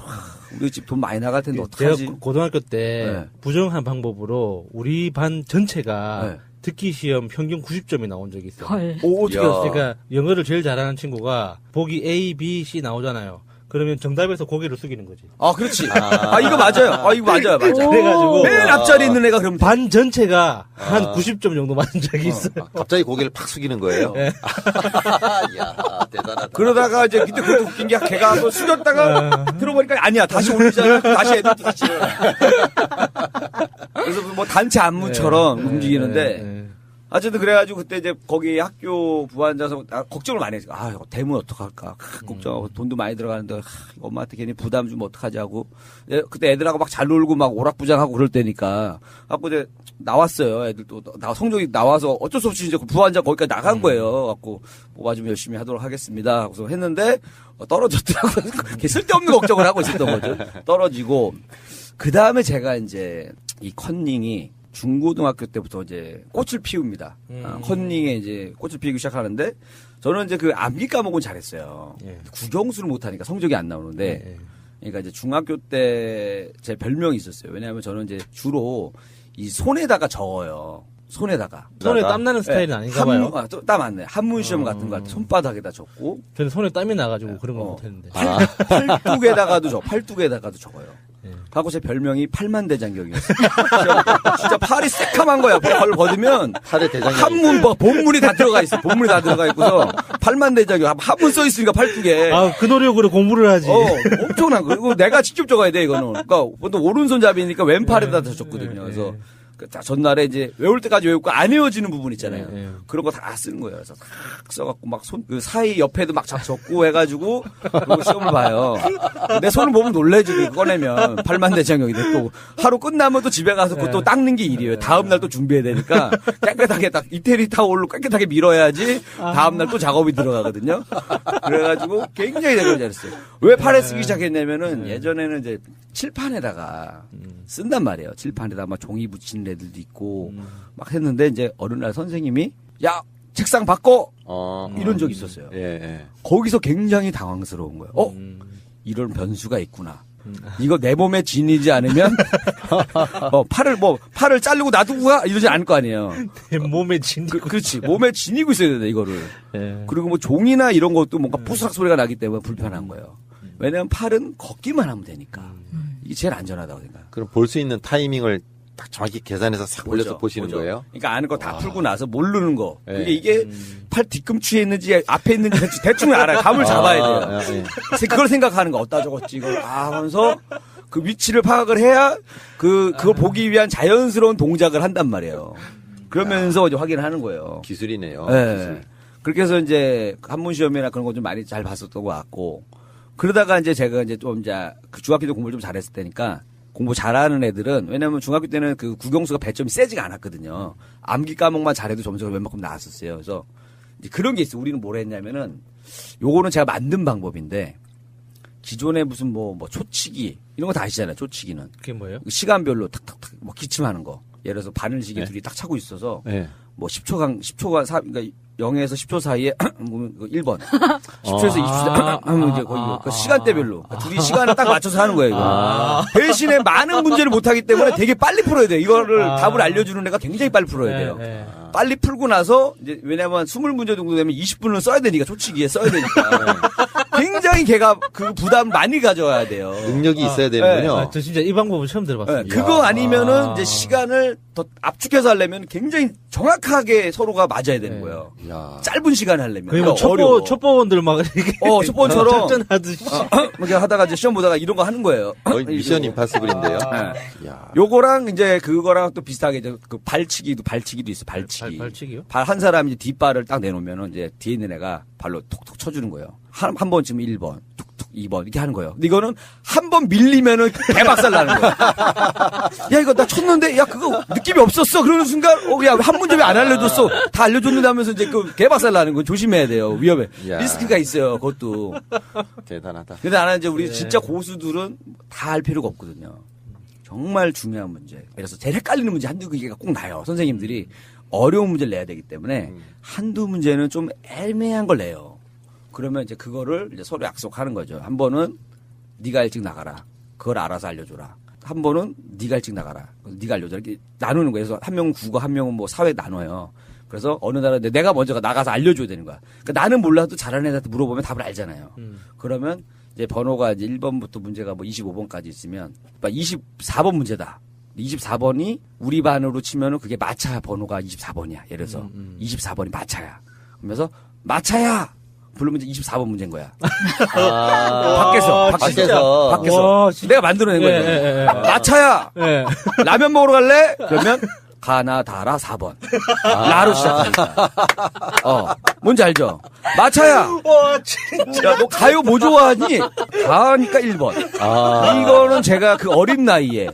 우리 집 돈 많이 나갈 텐데 어떡하지? 제가 고등학교 때 부정한 방법으로 우리 반 전체가 듣기 시험 평균 90점이 나온 적이 있어요. 어떻게 했어요? 그러니까 영어를 제일 잘하는 친구가 보기 A, B, C 나오잖아요. 그러면 정답에서 고개를 숙이는 거지. 그렇지. 이거 맞아요. 이거 맞아요. 그래가지고 맨 앞자리 있는 애가 그럼 반 전체가 한 90점 정도 맞은 적이 있어요. 갑자기 고개를 팍 숙이는 거예요. 이야, 대단하다. 그러다가 이제 그때 그것도 웃긴 게 걔가 한번 숙였다가 들어보니까 아니야 다시 올리잖아. 다시 애들도 다시. 그래서 뭐 단체 안무처럼 움직이는데. 어쨌든 그래가지고 그때 이제 거기 학교 부반장에서 걱정을 많이 했어요. 이거 대문 어떡할까. 걱정하고 돈도 많이 들어가는데 엄마한테 괜히 부담 주면 어떡하지 하고. 그때 애들하고 막 잘 놀고 막 오락부장하고 그럴 때니까. 갖고 이제 나왔어요. 애들도 성적이 나와서 어쩔 수 없이 이제 부반장 거기까지 나간 거예요. 갖고 뽑아주면 열심히 하도록 하겠습니다. 그래서 했는데 떨어졌더라고요. 쓸데없는 걱정을 하고 있었던 거죠. 떨어지고. 그 다음에 제가 이제 이 컨닝이 중고등학교 때부터 이제 꽃을 피웁니다. 컨닝에 이제 꽃을 피우기 시작하는데 저는 이제 그 암기 과목은 잘했어요. 국영수를 못하니까 성적이 안 나오는데 그러니까 이제 중학교 때 제 별명이 있었어요. 왜냐하면 저는 이제 주로 이 손에다가 적어요. 손에 땀 나는 스타일은 아닌가 봐요. 땀 안 나요. 한문 시험 같은 거 할 때 손바닥에다 적고. 저는 손에 땀이 나가지고 그런 거 못했는데. 팔뚝에다가도 적어요. 하고 제 별명이 팔만대장경이었어요. 진짜 팔이 새카만 거야. 팔을 벗으면 팔에 대장경. 한문 본문이 다 들어가 있어. 본문이 다 들어가 있고서 팔만대장경 한문 써 있으니까 팔뚝에. 그 노력으로 공부를 하지. 엄청난 거. 그리고 내가 직접 적어야 돼 이거는. 그러니까 보통 오른손잡이니까 왼팔에다 적거든요. 그래서 전날에 이제 외울 때까지 외우고 안 외워지는 부분 있잖아요. 그런 거 다 쓰는 거예요. 그래서 딱 써갖고 막 그 사이 옆에도 막 적고 해가지고 그리고 시험을 봐요. 내 손을 보면 놀래지 꺼내면 팔만대장경인데 또 하루 끝나면 또 집에 가서 그거 또 닦는 게 일이에요. 다음 날 또 준비해야 되니까 깨끗하게 딱 이태리 타올로 깨끗하게 밀어야지 다음 날 또 작업이 들어가거든요. 그래가지고 굉장히 내가 잘했어요. 왜 팔에 쓰기 시작했냐면은 예전에는 이제 칠판에다가 쓴단 말이에요. 칠판에다가 막 종이 붙이는 애들도 있고 막 했는데 이제 어느 날 선생님이 야 책상 바꿔 이런 적이 있었어요. 예. 거기서 굉장히 당황스러운 거예요. 이런 변수가 있구나. 이거 내 몸에 지니지 않으면 팔을 자르고 놔두고 가 이러지 않을 거 아니에요. 내 몸에 지니고 그렇지. 몸에 지니고 있어야 된다 이거를. 그리고 뭐 종이나 이런 것도 뭔가 부스락 소리가 나기 때문에 불편한 거예요. 왜냐하면 팔은 걷기만 하면 되니까 이게 제일 안전하다고 생각. 그럼 볼 수 있는 타이밍을 딱 정확히 계산해서 싹 올려서 보시는 거예요? 그러니까 아는 거 다 풀고 나서 모르는 거. 이게 팔 뒤꿈치에 있는지 앞에 있는지 대충 알아요. 감을 잡아야 돼요. 그걸 생각하는 거. 어디다 적었지 이걸 하면서 그 위치를 파악을 해야 그걸 보기 위한 자연스러운 동작을 한단 말이에요. 그러면서 이제 확인을 하는 거예요. 기술이네요. 네. 기술. 그렇게 해서 이제 한문 시험이나 그런 거 좀 많이 잘 봤었던 것 같고 그러다가 이제 제가 이제 좀 이제 그 중학교 때 공부를 좀 잘했을 때니까 공부 잘하는 애들은 왜냐면 중학교 때는 그 국영수가 배점이 세지가 않았거든요. 암기 과목만 잘해도 점수가 웬만큼 나왔었어요. 그래서 이제 그런 게 있어요. 우리는 뭘 했냐면은 요거는 제가 만든 방법인데 기존에 무슨 뭐 초치기 이런 거 다 아시잖아요. 초치기는. 그게 뭐예요? 시간별로 탁탁탁 뭐 기침하는 거. 예를 들어서 바늘시계 둘이 딱 차고 있어서 뭐 10초간 그러니까 0에서 10초 사이에 1번 10초에서 20초 하면 이제 거의 그 시간대별로 둘이 시간을 딱 맞춰서 하는 거예요. 이거. 대신에 많은 문제를 못하기 때문에 되게 빨리 풀어야 돼요. 이거를 답을 알려주는 애가 굉장히 빨리 풀어야 돼요. 빨리 풀고 나서 이제 왜냐면 20문제 정도 되면 20분을 써야 되니까 초치기에 써야 되니까 굉장히 걔가 그 부담 많이 가져와야 돼요. 능력이 있어야 되는군요. 저 진짜 이 방법을 처음 들어봤습니다. 그거 아니면은 이제 시간을 더 압축해서 하려면 굉장히 정확하게 서로가 맞아야 되는 거예요. 짧은 시간 하려면. 거의 뭐 첩보원들 막 이렇게. 첩보원처럼. 작전하듯이. 이렇게 하다가 이제 시험 보다가 이런 거 하는 거예요. 거의 미션 임파서블인데요. 요거랑 이제 그거랑 또 비슷하게 이제 그 발치기도 있어. 발치기. 발치기요? 한 사람이 뒷발을 딱 내놓으면은 이제 뒤에 있는 애가 발로 톡톡 쳐주는 거예요. 한 번쯤 1번, 툭툭 2번 이렇게 하는 거예요. 근데 이거는 한 번 밀리면은 개박살 나는 거예요. 야 이거 나 쳤는데 야 그거 느낌이 없었어. 그러는 순간 야 한 문제 왜 안 알려줬어? 다 알려줬는데 하면서 이제 그 개박살 나는 거 조심해야 돼요. 위험해. 리스크가 있어요. 그것도. 대단하다. 근데 나는 이제 우리 진짜 고수들은 다 할 필요가 없거든요. 정말 중요한 문제. 그래서 제일 헷갈리는 문제 한두 개가 꼭 나요. 선생님들이 어려운 문제를 내야 되기 때문에 한두 문제는 좀 애매한 걸 내요. 그러면 이제 그거를 이제 서로 약속하는 거죠. 한 번은 네가 일찍 나가라. 그걸 알아서 알려줘라. 한 번은 네가 일찍 나가라. 네가 알려줘라. 이렇게 나누는 거예요. 그래서 한 명은 국어, 한 명은 뭐 사회 나눠요. 그래서 어느 나라인데 내가 먼저 나가서 알려줘야 되는 거야. 그러니까 나는 몰라도 잘하는 애한테 물어보면 답을 알잖아요. 그러면 이제 번호가 이제 1번부터 문제가 뭐 25번까지 있으면 24번 문제다. 24번이 우리 반으로 치면은 그게 마차 번호가 24번이야. 예를 들어서 24번이 마차야. 그러면서 마차야. 부르면 이제 24번 문제인 거야. 밖에서. 와, 내가 만들어낸 거야. 마차야. 라면 먹으러 갈래? 그러면 가나다라 4번. 라로 시작하니까. 뭔지 알죠? 마차야. 와, 진짜. 야, 너 가요 뭐 좋아하니? 가니까 1번. 이거는 제가 그 어린 나이에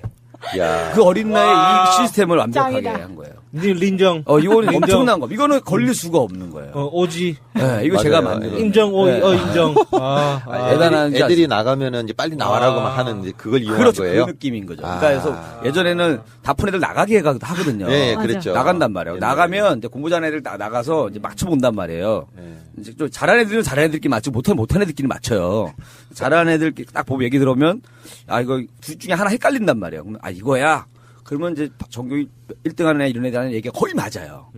그 어린 나이에 이 시스템을 완벽하게 한 거예요. 인정. 이거는 엄청난 거. 이거는 걸릴 수가 없는 거예요. 오지. 네, 이거 맞아요. 제가 만든. 인정, 인정. 대단한 애들이 나가면은 이제 빨리 나와라고만 하는 이제 그걸 이용한 그렇죠. 거예요. 그 느낌인 거죠. 그러니까 그래서 예전에는 다푼 애들 나가게 하거든요. 네, 그랬죠. 나간단 말이에요. 나가면 이제 공부 잘하는 애들 나가서 이제 맞춰 본단 말이에요. 이제 좀 잘하는 애들은 잘하는 애들끼리 맞추고 못하는 애들끼리 맞춰요. 잘하는 애들끼리 딱 보면 얘기 들어오면 이거 둘 중에 하나 헷갈린단 말이에요. 그러면 이거야. 그러면 이제 전교 1등 하는 애 이런 애들하는 얘기가 거의 맞아요.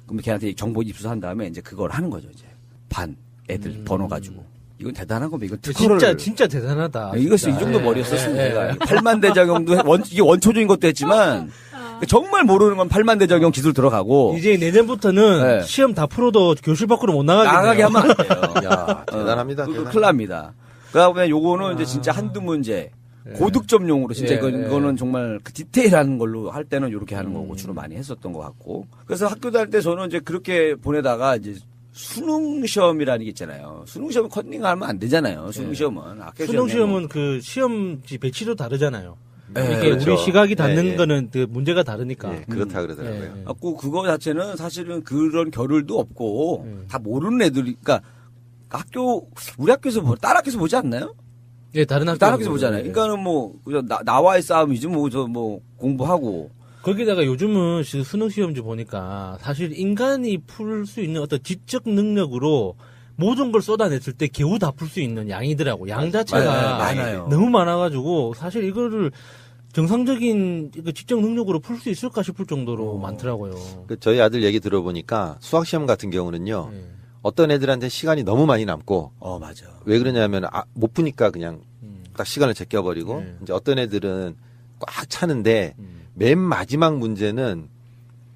그러면 걔한테 정보 입수한 다음에 이제 그걸 하는 거죠. 이제 반 애들 번호 가지고. 이건 대단한 겁니다. 이건 특허를 진짜 대단하다. 이것이 이 정도 머리였었으면 제가 8만 대작용도 이게 원초적인 것도 했지만 정말 모르는 건 8만 대작용 기술 들어가고 이제 내년부터는 시험 다 풀어도 교실 밖으로 못 나가게 하면 안 돼요. 야, 대단합니다. 큰일 납니다. 그다음에 요거는 이제 진짜 한두 문제 고득점용으로 진짜 이거는 정말 그 디테일한 걸로 할 때는 이렇게 하는 거고 주로 많이 했었던 것 같고. 그래서 학교 다닐 때 저는 이제 그렇게 보내다가 이제 수능 시험이라는 게 있잖아요. 수능 시험은 컨닝하면 안 되잖아요. 수능 시험은 수능 시험은 그 시험지 배치도 다르잖아요. 이게 그렇죠. 우리 시각이 닿는 거는 그 문제가 다르니까. 그렇다 그러더라고요. 그거 자체는 사실은 그런 겨를도 없고 다 모르는 애들이 그러니까 우리 학교에서 다른 학교에서 보지 않나요? 예, 다른 학교에서 보잖아요. 그러니까는 뭐 나와의 싸움이지 뭐 공부하고. 거기다가 요즘은 수능 시험지 보니까 사실 인간이 풀 수 있는 어떤 지적 능력으로 모든 걸 쏟아냈을 때 겨우 다 풀 수 있는 양이더라고. 양 자체가 많아요. 너무 많아가지고 사실 이거를 정상적인 지적 능력으로 풀 수 있을까 싶을 정도로 많더라고요. 저희 아들 얘기 들어보니까 수학 시험 같은 경우는요. 어떤 애들한테 시간이 너무 많이 남고. 맞아. 왜 그러냐면 못 푸니까 그냥 딱 시간을 제껴버리고 이제 어떤 애들은 꽉 차는데 맨 마지막 문제는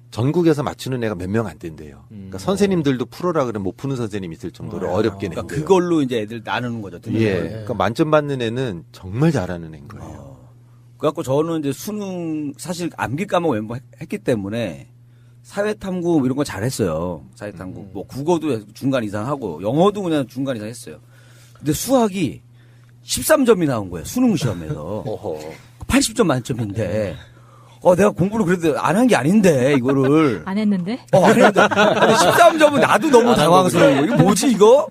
전국에서 맞추는 애가 몇 명 안 된대요. 그러니까 선생님들도 풀어라 그러면 못 푸는 선생님이 있을 정도로 어렵게 낸대요. 그러니까 그걸로 이제 애들 나누는 거죠. 예. 그러니까 만점 받는 애는 정말 잘하는 애인 거예요. 그래갖고 저는 이제 수능 사실 암기 과목 했기 때문에 사회탐구 이런 거 잘했어요. 사회탐구 뭐 국어도 중간 이상 하고 영어도 그냥 중간 이상 했어요. 근데 수학이 13점이 나온 거예요. 수능 시험에서 80점 만점인데. 내가 공부를 그래도 안 한 게 아닌데, 이거를. 안 했는데? 안 했는데. 근데 13점은 나도 너무 당황스러운 거예요. 이거 뭐지, 이거?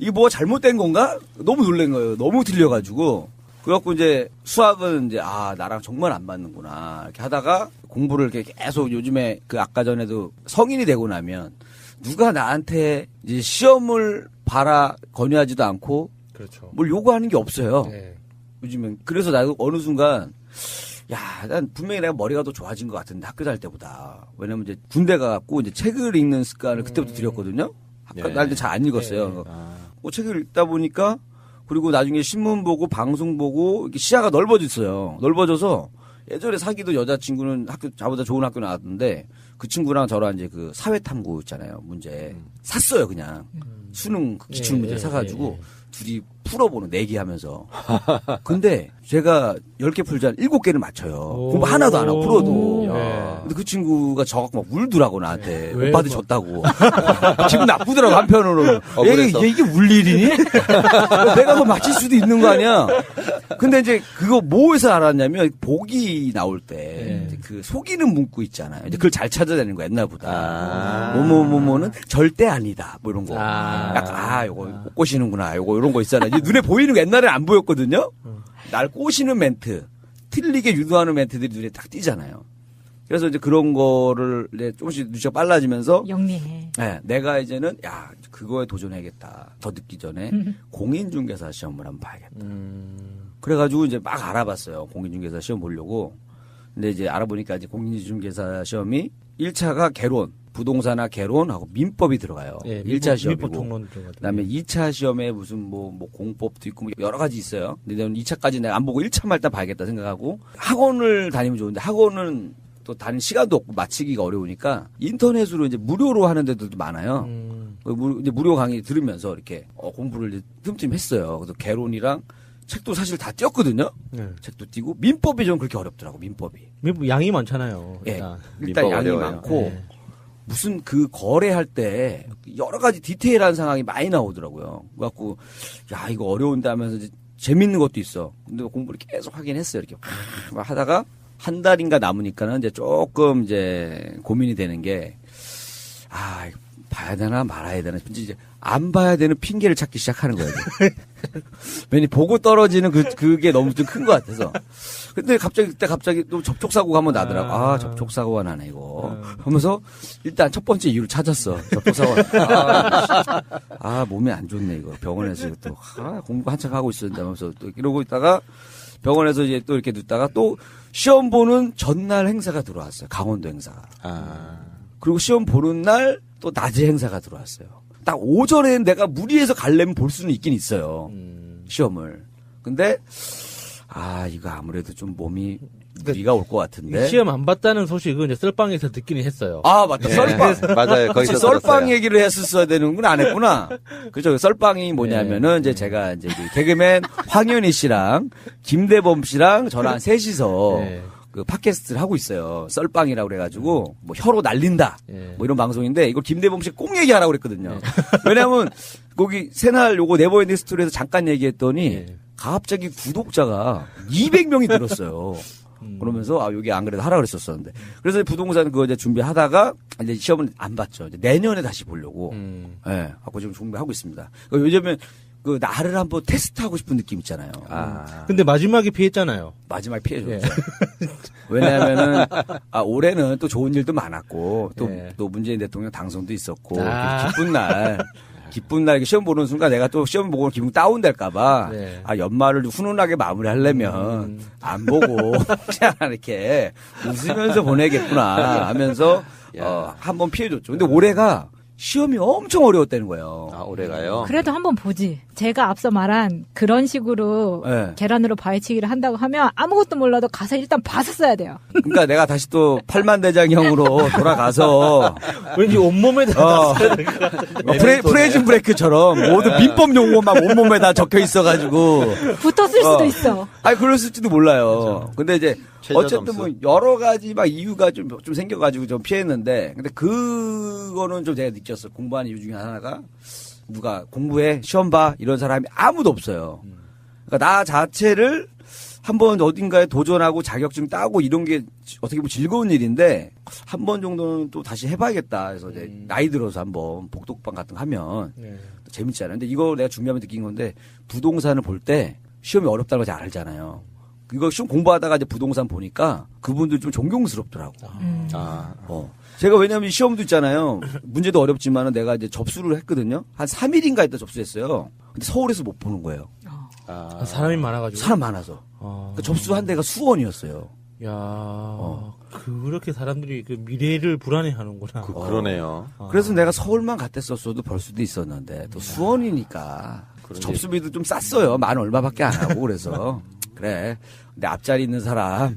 이게 뭐가 잘못된 건가? 너무 놀란 거예요. 너무 틀려가지고. 그래갖고 이제 수학은 이제, 나랑 정말 안 맞는구나. 이렇게 하다가 공부를 이렇게 계속 요즘에 아까 전에도 성인이 되고 나면 누가 나한테 이제 시험을 봐라 권유하지도 않고. 그렇죠. 뭘 요구하는 게 없어요. 네. 요즘엔. 그래서 나도 어느 순간 난 분명히 내가 머리가 더 좋아진 것 같은데 학교 다닐 때보다. 왜냐면 이제 군대 가갖고 이제 책을 읽는 습관을 그때부터 들였거든요. 학교 다닐 때 잘 안 읽었어요. 책을 읽다 보니까 그리고 나중에 신문 보고 방송 보고 이렇게 시야가 넓어졌어요. 넓어져서 예전에 사귀던 여자친구는 저보다 좋은 학교 나왔는데 그 친구랑 저랑 이제 그 사회탐구 있잖아요. 문제. 샀어요, 그냥. 수능 기출문제 사가지고 둘이 풀어보는 내기하면서. 근데 제가 10개 풀자 7개를 맞춰요. 공부 하나도 안 하고 풀어도. 근데 그 친구가 저갖고 막 울더라고 나한테. 오빠한테 졌다고. 기분 나쁘더라고 한편으로는. 이게 울 일이니? 내가 더 맞힐 수도 있는 거 아니야? 근데 이제 그거 뭐에서 알았냐면 복이 나올 때 그 속이는 문구 있잖아요. 이제 그걸 잘 찾아내는 거 옛날보다. 뭐뭐뭐뭐는 절대 아니다. 뭐 이런 거. 약간 요거 못 꼬시는구나. 요거 이런 거 있잖아요. 이제 눈에 보이는 거 옛날에는 안 보였거든요. 날 꼬시는 멘트, 틀리게 유도하는 멘트들이 눈에 딱 띄잖아요. 그래서 이제 그런 거를 이제 조금씩 눈치가 빨라지면서 영리해. 네, 내가 이제는 그거에 도전해야겠다. 더 늦기 전에 공인중개사 시험을 한번 봐야겠다. 그래가지고 이제 막 알아봤어요. 공인중개사 시험 보려고. 근데 이제 알아보니까 이제 공인중개사 시험이 1차가 개론, 부동산학 개론하고 민법이 들어가요. 1차 시험이고. 그다음에 2차 시험에 무슨 뭐 공법도 있고 뭐 여러 가지 있어요. 근데 저는 2차까지 내가 안 보고 1차만 일단 봐야겠다 생각하고 학원을 다니면 좋은데 학원은 또 다닐 시간도 없고 마치기가 어려우니까 인터넷으로 이제 무료로 하는 데들도 많아요. 이제 무료 강의 들으면서 이렇게 공부를 이제 틈틈 했어요. 그래서 개론이랑 책도 사실 다 띄었거든요. 책도 띄고 민법이 좀 그렇게 어렵더라고. 민법 양이 많잖아요. 일단 양이 어려워요. 많고 무슨 그 거래할 때 여러 가지 디테일한 상황이 많이 나오더라고요. 그래갖고 이거 어려운데 하면서 이제 재밌는 것도 있어. 근데 공부를 계속 하긴 했어요. 이렇게 막 하다가 한 달인가 남으니까는 이제 조금 이제 고민이 되는 게 봐야 되나 말아야 되나. 이제 안 봐야 되는 핑계를 찾기 시작하는 거예요. 괜히 보고 떨어지는 그게 너무 좀 큰 것 같아서. 근데 갑자기 또 접촉사고가 한번 나더라고. 접촉사고가 나네, 이거. 하면서 일단 첫 번째 이유를 찾았어. 접촉사고가. 몸이 안 좋네, 이거. 병원에서 또, 공부 한참 하고 있었는데 하면서 또 이러고 있다가 병원에서 이제 또 이렇게 눕다가 또 시험 보는 전날 행사가 들어왔어요. 강원도 행사가. 그리고 시험 보는 날 또 낮에 행사가 들어왔어요. 딱 오전에 내가 무리해서 가려면 볼 수는 있긴 있어요. 시험을. 근데 이거 아무래도 좀 몸이 무리가 올 것 같은데. 시험 안 봤다는 소식은 이제 썰빵에서 듣기는 했어요. 맞다. 썰빵. 맞아요. 거기서 썰빵 얘기를 했었어야 되는구나. 안 했구나. 그죠. 썰빵이 뭐냐면은 이제 제가 이제 개그맨 황현희 씨랑 김대범 씨랑 저랑 셋이서 그 팟캐스트를 하고 있어요. 썰빵이라고 그래가지고 뭐 혀로 날린다 뭐 이런 방송인데 이걸 김대범 씨 꼭 얘기하라고 그랬거든요. 왜냐하면 거기 새날 요거 네버엔딩 스토리에서 잠깐 얘기했더니 갑자기 구독자가 200명이 늘었어요. 그러면서 여기 안 그래도 하라 그랬었었는데 그래서 부동산 그거 이제 준비하다가 이제 시험은 안 봤죠. 이제 내년에 다시 보려고 하고 지금 준비하고 있습니다. 요즘에 그 나를 한번 테스트하고 싶은 느낌 있잖아요. 근데 마지막에 피했잖아요. 마지막에 피해줬죠. 왜냐하면은 올해는 또 좋은 일도 많았고 또 문재인 대통령 당선도 있었고 기쁜 날 시험 보는 순간 내가 또 시험 보고 기분 다운될까봐 연말을 훈훈하게 마무리하려면 안 보고 그냥 이렇게 웃으면서 보내겠구나 하면서 한번 피해줬죠. 근데 올해가 시험이 엄청 어려웠다는 거예요. 올해가요? 그래도 한번 보지. 제가 앞서 말한 그런 식으로 계란으로 바위치기를 한다고 하면 아무것도 몰라도 가서 일단 봤었어야 돼요. 그러니까 내가 다시 또 팔만대장형으로 돌아가서 왠지 온몸에다 프레이즌 브레이크처럼 모든 민법 용어 막 온몸에다 적혀 있어가지고 붙었을 수도 있어. 아니 그랬을지도 몰라요. 근데 이제 어쨌든 뭐 여러 가지 막 이유가 좀 생겨가지고 좀 피했는데 근데 그거는 좀 제가 느꼈어. 공부하는 이유 중에 하나가 누가 공부해 시험 봐 이런 사람이 아무도 없어요. 그러니까 나 자체를 한번 어딘가에 도전하고 자격증 따고 이런 게 어떻게 보면 즐거운 일인데 한 번 정도는 또 다시 해봐야겠다. 그래서 이제 나이 들어서 한번 복독방 같은 거 하면 재밌잖아요. 근데 이거 내가 준비하면 느낀 건데 부동산을 볼 때 시험이 어렵다는 걸 잘 알잖아요. 이거 시험 공부하다가 이제 부동산 보니까 그분들 좀 존경스럽더라고. 제가 왜냐면 시험도 있잖아요. 문제도 어렵지만은 내가 이제 접수를 했거든요. 한 3일인가 있다 접수했어요. 근데 서울에서 못 보는 거예요. 사람이 많아가지고. 사람 많아서. 그러니까 접수한 데가 수원이었어요. 야, 그렇게 사람들이 그 미래를 불안해하는구나. 그러네요. 그래서 내가 서울만 갔댔었어도 벌 수도 있었는데 또 수원이니까 접수비도 좀 쌌어요. 만 얼마밖에 안 하고 그래서. 그래. 근데 앞자리 있는 사람,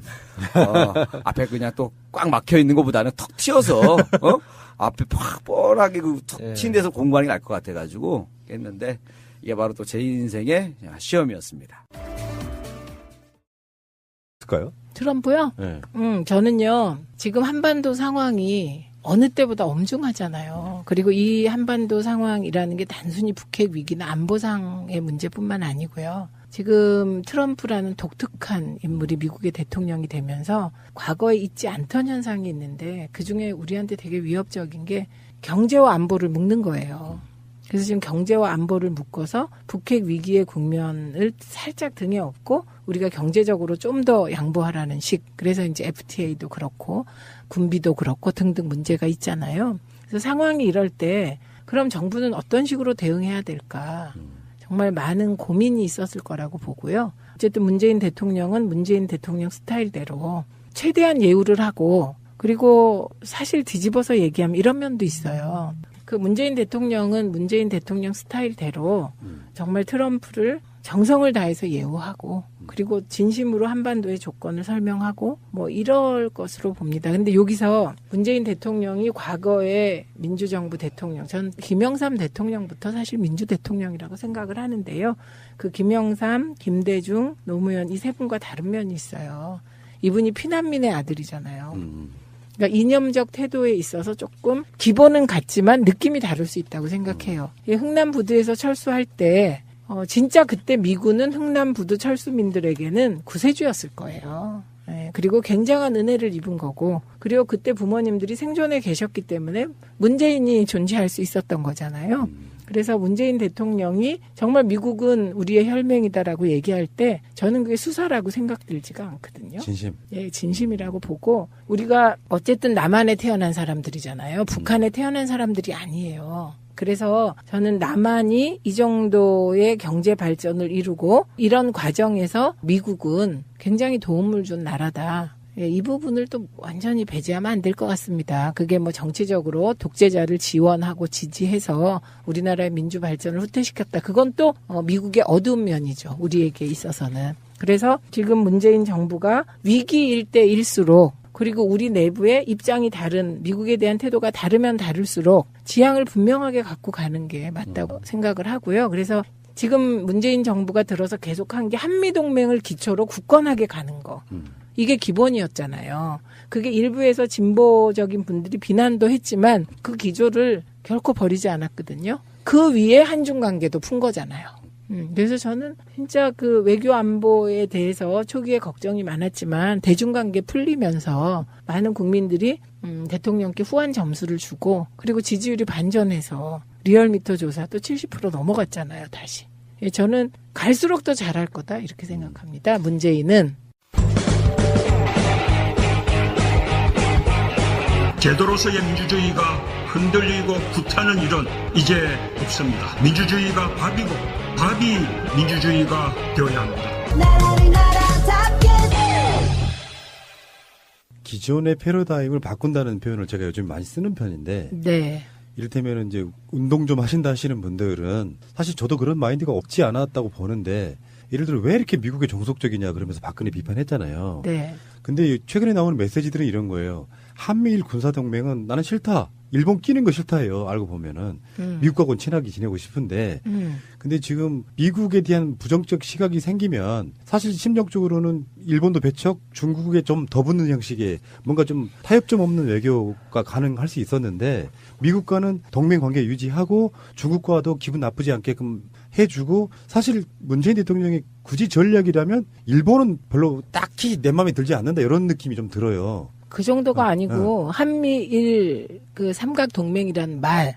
앞에 그냥 또 꽉 막혀 있는 것보다는 턱 튀어서, 앞에 팍 뻔하게 턱 튄 데서 공부하는 게 나을 것 같아가지고 했는데, 이게 바로 또 제 인생의 시험이었습니다. 있을까요? 트럼프요? 네. 저는요, 지금 한반도 상황이 어느 때보다 엄중하잖아요. 그리고 이 한반도 상황이라는 게 단순히 북핵 위기나 안보상의 문제뿐만 아니고요. 지금 트럼프라는 독특한 인물이 미국의 대통령이 되면서 과거에 있지 않던 현상이 있는데 그중에 우리한테 되게 위협적인 게 경제와 안보를 묶는 거예요. 그래서 지금 경제와 안보를 묶어서 북핵 위기의 국면을 살짝 등에 업고 우리가 경제적으로 좀 더 양보하라는 식. 그래서 이제 FTA도 그렇고 군비도 그렇고 등등 문제가 있잖아요. 그래서 상황이 이럴 때 그럼 정부는 어떤 식으로 대응해야 될까? 정말 많은 고민이 있었을 거라고 보고요. 어쨌든 문재인 대통령은 문재인 대통령 스타일대로 최대한 예우를 하고 그리고 사실 뒤집어서 얘기하면 이런 면도 있어요. 그 문재인 대통령은 문재인 대통령 스타일대로 정말 트럼프를 정성을 다해서 예우하고 그리고 진심으로 한반도의 조건을 설명하고 뭐 이럴 것으로 봅니다. 근데 여기서 문재인 대통령이 과거의 민주정부 대통령, 전 김영삼 대통령부터 사실 민주대통령이라고 생각을 하는데요. 그 김영삼, 김대중, 노무현 이 세 분과 다른 면이 있어요. 이분이 피난민의 아들이잖아요. 그러니까 이념적 태도에 있어서 조금 기본은 같지만 느낌이 다를 수 있다고 생각해요. 흥남 부두에서 철수할 때 진짜 그때 미군은 흥남 부두 철수민들에게는 구세주였을 거예요. 네, 그리고 굉장한 은혜를 입은 거고 그리고 그때 부모님들이 생존해 계셨기 때문에 문재인이 존재할 수 있었던 거잖아요. 그래서 문재인 대통령이 정말 미국은 우리의 혈맹이다라고 얘기할 때 저는 그게 수사라고 생각들지가 않거든요. 진심. 예, 진심이라고 보고 우리가 어쨌든 남한에 태어난 사람들이잖아요. 북한에 태어난 사람들이 아니에요. 그래서 저는 남한이 이 정도의 경제 발전을 이루고 이런 과정에서 미국은 굉장히 도움을 준 나라다. 예, 이 부분을 또 완전히 배제하면 안 될 것 같습니다. 그게 뭐 정치적으로 독재자를 지원하고 지지해서 우리나라의 민주 발전을 후퇴시켰다. 그건 또 미국의 어두운 면이죠. 우리에게 있어서는. 그래서 지금 문재인 정부가 위기일 때일수록 그리고 우리 내부의 입장이 다른 미국에 대한 태도가 다르면 다를수록 지향을 분명하게 갖고 가는 게 맞다고 생각을 하고요. 그래서 지금 문재인 정부가 들어서 계속한 게 한미동맹을 기초로 굳건하게 가는 거. 이게 기본이었잖아요. 그게 일부에서 진보적인 분들이 비난도 했지만 그 기조를 결코 버리지 않았거든요. 그 위에 한중 관계도 푼 거잖아요. 그래서 저는 진짜 그 외교 안보에 대해서 초기에 걱정이 많았지만 대중관계 풀리면서 많은 국민들이 대통령께 후한 점수를 주고 그리고 지지율이 반전해서 리얼미터 조사도 70% 넘어갔잖아요, 다시. 예, 저는 갈수록 더 잘할 거다 이렇게 생각합니다. 문재인은. 제도로서의 민주주의가 흔들리고 구타는 일은 이제 없습니다. 민주주의가 밥이고 밥이 민주주의가 되어야 합니다. 기존의 패러다임을 바꾼다는 표현을 제가 요즘 많이 쓰는 편인데 네. 이를테면 이제 운동 좀 하신다 하시는 분들은 사실 저도 그런 마인드가 없지 않았다고 보는데 예를 들어 왜 이렇게 미국에 종속적이냐 그러면서 박근혜 비판했잖아요. 네. 근데 최근에 나오는 메시지들은 이런 거예요. 한미일 군사동맹은 나는 싫다. 일본 끼는 거 싫다예요. 알고 보면은 미국하고는 친하게 지내고 싶은데 근데 지금 미국에 대한 부정적 시각이 생기면 사실 심정적으로는 일본도 배척, 중국에 좀 더 붙는 형식의 뭔가 좀 타협점 없는 외교가 가능할 수 있었는데 미국과는 동맹 관계 유지하고 중국과도 기분 나쁘지 않게끔 해주고 사실 문재인 대통령이 굳이 전략이라면 일본은 별로 딱히 내 마음에 들지 않는다 이런 느낌이 좀 들어요. 그 정도가 아니고 한미일 그 삼각 동맹이라는 말,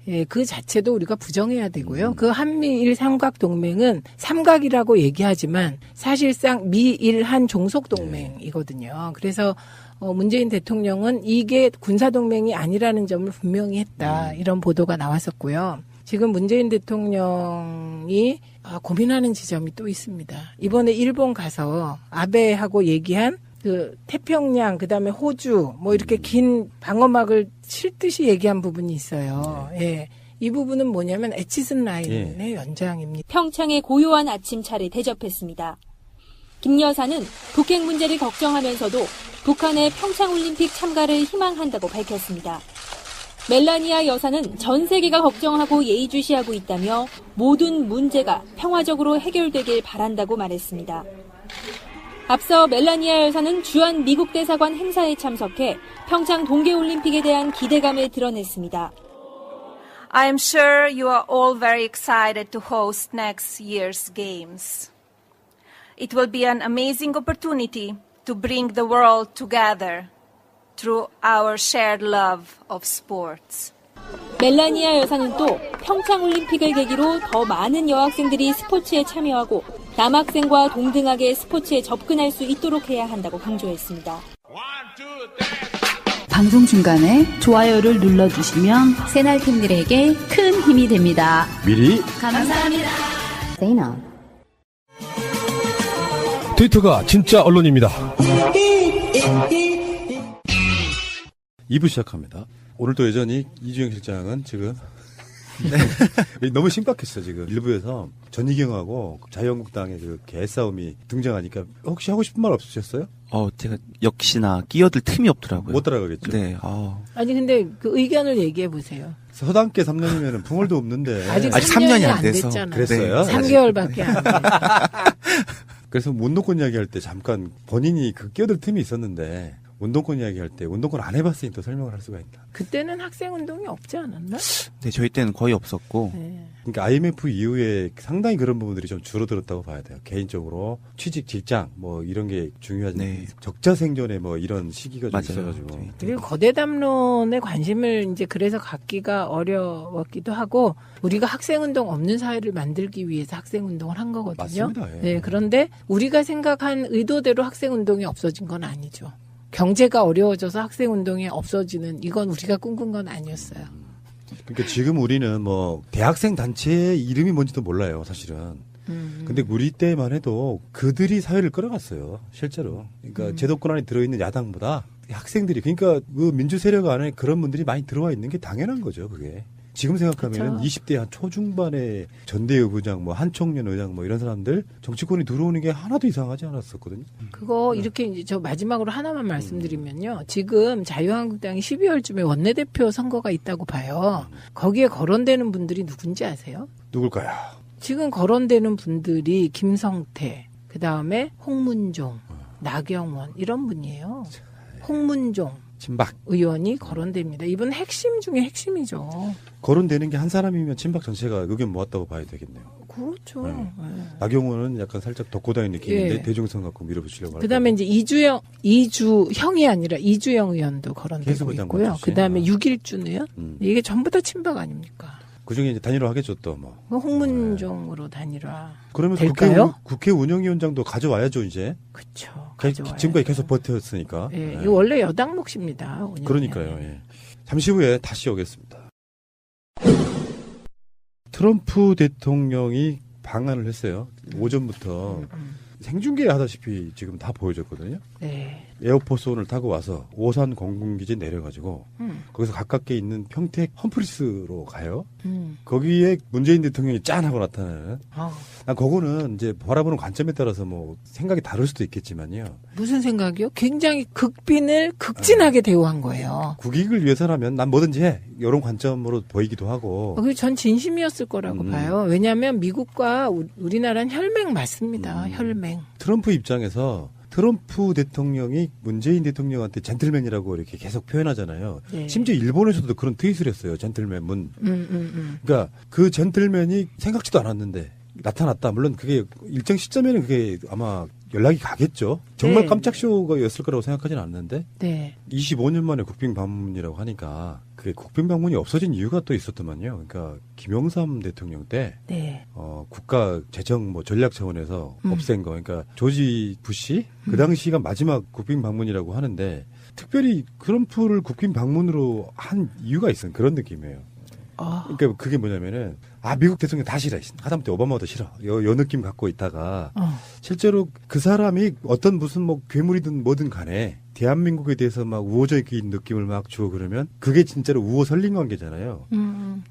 예, 그 자체도 우리가 부정해야 되고요. 그 한미일 삼각 동맹은 삼각이라고 얘기하지만 사실상 미일 한 종속 동맹이거든요. 그래서 문재인 대통령은 이게 군사 동맹이 아니라는 점을 분명히 했다. 이런 보도가 나왔었고요. 지금 문재인 대통령이 고민하는 지점이 또 있습니다. 이번에 일본 가서 아베하고 얘기한 그 태평양 그다음에 호주 뭐 이렇게 긴 방어막을 칠 듯이 얘기한 부분이 있어요. 예. 이 부분은 뭐냐면 에치슨 라인의 연장입니다. 평창의 고요한 아침차를 대접했습니다. 김 여사는 북핵 문제를 걱정하면서도 북한의 평창올림픽 참가를 희망한다고 밝혔습니다. 멜라니아 여사는 전 세계가 걱정하고 예의주시하고 있다며 모든 문제가 평화적으로 해결되길 바란다고 말했습니다. 앞서 멜라니아 여사는 주한 미국 대사관 행사에 참석해 평창 동계올림픽에 대한 기대감을 드러냈습니다. I am sure you are all very excited to host next year's games. It will be an amazing opportunity to bring the world together through our shared love of sports. 멜라니아 여사는 또 평창올림픽을 계기로 더 많은 여학생들이 스포츠에 참여하고 남학생과 동등하게 스포츠에 접근할 수 있도록 해야 한다고 강조했습니다. 방송 중간에 좋아요를 눌러주시면 새날팀들에게 큰 힘이 됩니다. 미리 감사합니다. 트위터가 진짜 언론입니다. 2부 시작합니다. 오늘도 여전히 이주영 실장은 지금 너무 심각했어 지금. 일부에서 전희경하고 자유한국당의 그 개싸움이 등장하니까 혹시 하고 싶은 말 없으셨어요? 제가 역시나 끼어들 틈이 없더라고요. 못 따라가겠죠. 네. 아니 근데 그 의견을 얘기해 보세요. 서당께 3년이면 풍월도 없는데 아직 3년이 안 돼서. 됐잖아요. 그랬어요? 네. 3개월밖에 안 돼. 그래서 운동권 이야기할 때 잠깐 본인이 그 끼어들 틈이 있었는데 운동권 이야기할 때 운동권 안 해봤으니 또 설명을 할 수가 있다. 그때는 학생운동이 없지 않았나? 네, 저희 때는 거의 없었고. 네. 그러니까 IMF 이후에 상당히 그런 부분들이 좀 줄어들었다고 봐야 돼요. 개인적으로 취직, 직장 뭐 이런 게 중요하지. 네. 적자 생존에 뭐 이런 시기가 좀 있어가지고. 그리고 거대 담론에 관심을 이제 그래서 갖기가 어려웠기도 하고 우리가 학생운동 없는 사회를 만들기 위해서 학생운동을 한 거거든요. 맞습니다. 예. 네, 그런데 우리가 생각한 의도대로 학생운동이 없어진 건 아니죠. 경제가 어려워져서 학생운동이 없어지는 이건 우리가 꿈꾼 건 아니었어요. 그러니까 지금 우리는 뭐 대학생 단체의 이름이 뭔지도 몰라요, 사실은. 근데 우리 때만 해도 그들이 사회를 끌어갔어요, 실제로. 그러니까 제도권 안에 들어있는 야당보다 학생들이, 그러니까 그 민주 세력 안에 그런 분들이 많이 들어와 있는 게 당연한 거죠, 그게. 지금 생각하면 그렇죠. 20대 한 초중반의 전대의부장, 뭐 한총련 의장, 뭐 이런 사람들 정치권이 들어오는 게 하나도 이상하지 않았었거든요. 그거 이렇게 이제 저 마지막으로 하나만 말씀드리면요. 지금 자유한국당이 12월쯤에 원내대표 선거가 있다고 봐요. 거기에 거론되는 분들이 누군지 아세요? 누굴까요? 지금 거론되는 분들이 김성태, 그 다음에 홍문종, 나경원 이런 분이에요. 홍문종. 친박 의원이 거론됩니다. 이분 핵심 중에 핵심이죠. 거론되는 게 한 사람이면 친박 전체가 의견 모았다고 봐야 되겠네요. 그렇죠. 네. 나경원은 약간 살짝 덕고다니는 느낌인데 예. 대중성 갖고 밀어붙이려고 하고. 그다음에 이제 이주형이 아니라 이주영 의원도 거론되고 있고요. 그다음에 6.1준 의원 이게 전부 다 친박 아닙니까? 그중에 이제 단일화하겠죠 또 뭐. 홍문종으로 단일화. 그러면 될까요? 국회 운영위원장도 가져와야죠 이제. 그렇죠. 지금까지 계속 버텼으니까. 예, 이거 원래 여당 몫입니다. 그러니까요. 예. 잠시 후에 다시 오겠습니다. 트럼프 대통령이 방한을 했어요. 오전부터 생중계 하다시피 지금 다 보여줬거든요. 네. 에어포스원을 타고 와서 오산 공군기지 내려가지고 거기서 가깝게 있는 평택 험프리스로 가요. 거기에 문재인 대통령이 짠 하고 나타나는. 난 그거는 이제 바라보는 관점에 따라서 뭐 생각이 다를 수도 있겠지만요. 무슨 생각이요? 굉장히 극빈을 극진하게 대우한 거예요. 국익을 위해서라면 난 뭐든지 해. 이런 관점으로 보이기도 하고. 그게 전 진심이었을 거라고 봐요. 왜냐하면 미국과 우리나라는 혈맹 맞습니다. 혈맹. 트럼프 입장에서 트럼프 대통령이 문재인 대통령한테 젠틀맨이라고 이렇게 계속 표현하잖아요. 네. 심지어 일본에서도 그런 트윗을 했어요. 젠틀맨 문. 그러니까 그 젠틀맨이 생각지도 않았는데 나타났다. 물론 그게 일정 시점에는 그게 아마 연락이 가겠죠. 정말 네. 깜짝 쇼가였을 거라고 생각하지는 않는데 네. 25년 만에 국빈 방문이라고 하니까 그게 국빈 방문이 없어진 이유가 또 있었더만요. 그러니까 김영삼 대통령 때 네. 국가 재정 뭐 전략 차원에서 없앤 거. 그러니까 조지 부시 그 당시가 마지막 국빈 방문이라고 하는데 특별히 트럼프를 국빈 방문으로 한 이유가 있어요. 그런 느낌이에요. 그러니까 그게 뭐냐면은 미국 대통령 다 싫어. 하다못해 오바마도 싫어. 요 느낌 갖고 있다가 실제로 그 사람이 어떤 무슨 뭐 괴물이든 뭐든 간에 대한민국에 대해서 막 우호적인 느낌을 막 주고 그러면 그게 진짜로 우호 설린 관계잖아요.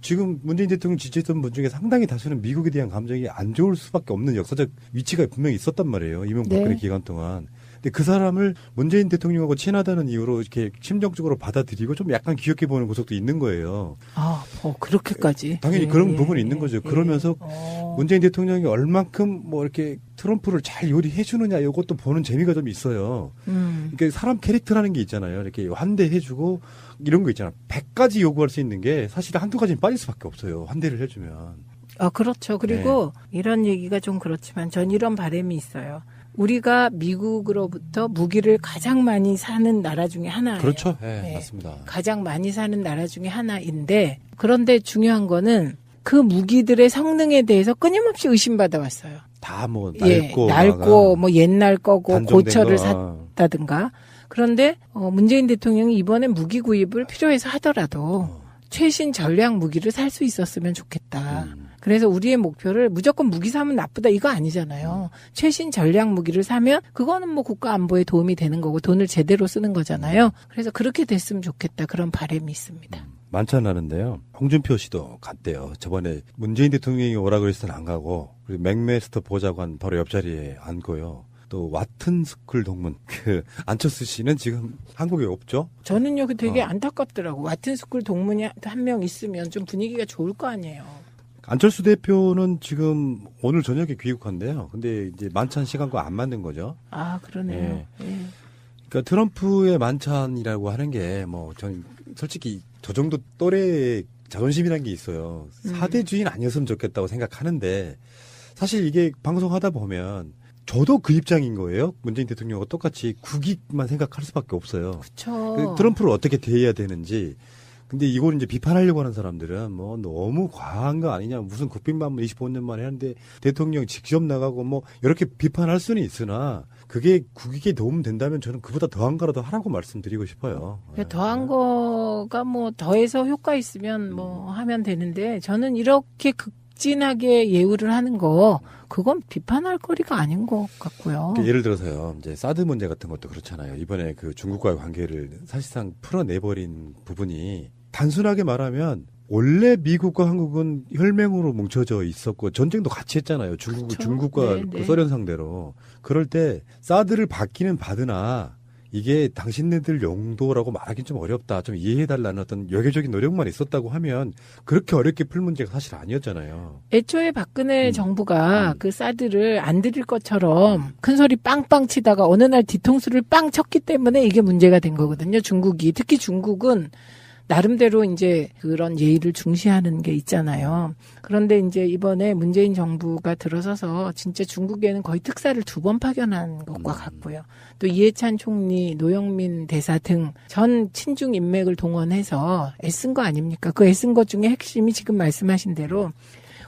지금 문재인 대통령 지지했던 분 중에 상당히 다수는 미국에 대한 감정이 안 좋을 수밖에 없는 역사적 위치가 분명히 있었단 말이에요. 이명박근혜 기간 동안. 근데 그 사람을 문재인 대통령하고 친하다는 이유로 이렇게 심정적으로 받아들이고 좀 약간 귀엽게 보는 구석도 있는 거예요. 그렇게까지. 당연히 그런 부분이 있는 거죠. 그러면서 문재인 대통령이 얼만큼 뭐 이렇게 트럼프를 잘 요리해 주느냐 이것도 보는 재미가 좀 있어요. 그러니까 사람 캐릭터라는 게 있잖아요. 이렇게 환대해주고 이런 거 있잖아. 100가지 요구할 수 있는 게 사실 한두 가지는 빠질 수밖에 없어요. 환대를 해주면. 그렇죠. 그리고 이런 얘기가 좀 그렇지만 전 이런 바람이 있어요. 우리가 미국으로부터 무기를 가장 많이 사는 나라 중에 하나예요. 그렇죠. 네, 맞습니다. 가장 많이 사는 나라 중에 하나인데 그런데 중요한 거는 그 무기들의 성능에 대해서 끊임없이 의심받아 왔어요. 다 뭐 낡고 뭐 옛날 거고 고철을 샀다든가. 그런데 문재인 대통령이 이번에 무기 구입을 필요해서 하더라도 최신 전략 무기를 살 수 있었으면 좋겠다. 그래서 우리의 목표를 무조건 무기 사면 나쁘다 이거 아니잖아요. 최신 전략 무기를 사면 그거는 뭐 국가 안보에 도움이 되는 거고 돈을 제대로 쓰는 거잖아요. 그래서 그렇게 됐으면 좋겠다 그런 바람이 있습니다. 만찬하는데요. 홍준표 씨도 갔대요. 저번에 문재인 대통령이 오라 그랬을 땐 안 가고 그리고 맥메스터 보좌관 바로 옆자리에 앉고요. 또 와튼스쿨 동문 안철수 씨는 지금 한국에 없죠? 저는요 그 되게 안타깝더라고. 와튼스쿨 동문이 한 명 있으면 좀 분위기가 좋을 거 아니에요. 안철수 대표는 지금 오늘 저녁에 귀국한대요. 근데 이제 만찬 시간과 안 맞는 거죠. 그러네요. 그러니까 트럼프의 만찬이라고 하는 게 뭐 전 솔직히 저 정도 또래의 자존심이라는 게 있어요. 사대주의는 아니었으면 좋겠다고 생각하는데 사실 이게 방송하다 보면 저도 그 입장인 거예요. 문재인 대통령과 똑같이 국익만 생각할 수밖에 없어요. 그렇죠. 트럼프를 어떻게 대해야 되는지. 근데 이걸 이제 비판하려고 하는 사람들은 뭐 너무 과한 거 아니냐. 무슨 국빈방문 25년 만에 하는데 대통령 직접 나가고 뭐 이렇게 비판할 수는 있으나 그게 국익에 도움 된다면 저는 그보다 더한 거라도 하라고 말씀드리고 싶어요. 더한 거가 뭐 더해서 효과 있으면 뭐 하면 되는데 저는 이렇게 극진하게 예우를 하는 거 그건 비판할 거리가 아닌 것 같고요. 예를 들어서요. 이제 사드 문제 같은 것도 그렇잖아요. 이번에 그 중국과의 관계를 사실상 풀어내버린 부분이 단순하게 말하면 원래 미국과 한국은 혈맹으로 뭉쳐져 있었고 전쟁도 같이 했잖아요. 중국과 그 소련 상대로. 그럴 때 사드를 받기는 받으나 이게 당신네들 용도라고 말하기는 좀 어렵다. 좀 이해해달라는 어떤 외교적인 노력만 있었다고 하면 그렇게 어렵게 풀 문제가 사실 아니었잖아요. 애초에 박근혜 정부가 그 사드를 안 드릴 것처럼 큰 소리 빵빵 치다가 어느 날 뒤통수를 빵 쳤기 때문에 이게 문제가 된 거거든요. 중국이. 특히 중국은 나름대로 이제 그런 예의를 중시하는 게 있잖아요. 그런데 이제 이번에 문재인 정부가 들어서서 진짜 중국에는 거의 특사를 2번 파견한 것과 같고요. 또 이해찬 총리, 노영민 대사 등 전 친중 인맥을 동원해서 애쓴 거 아닙니까? 그 애쓴 것 중에 핵심이 지금 말씀하신 대로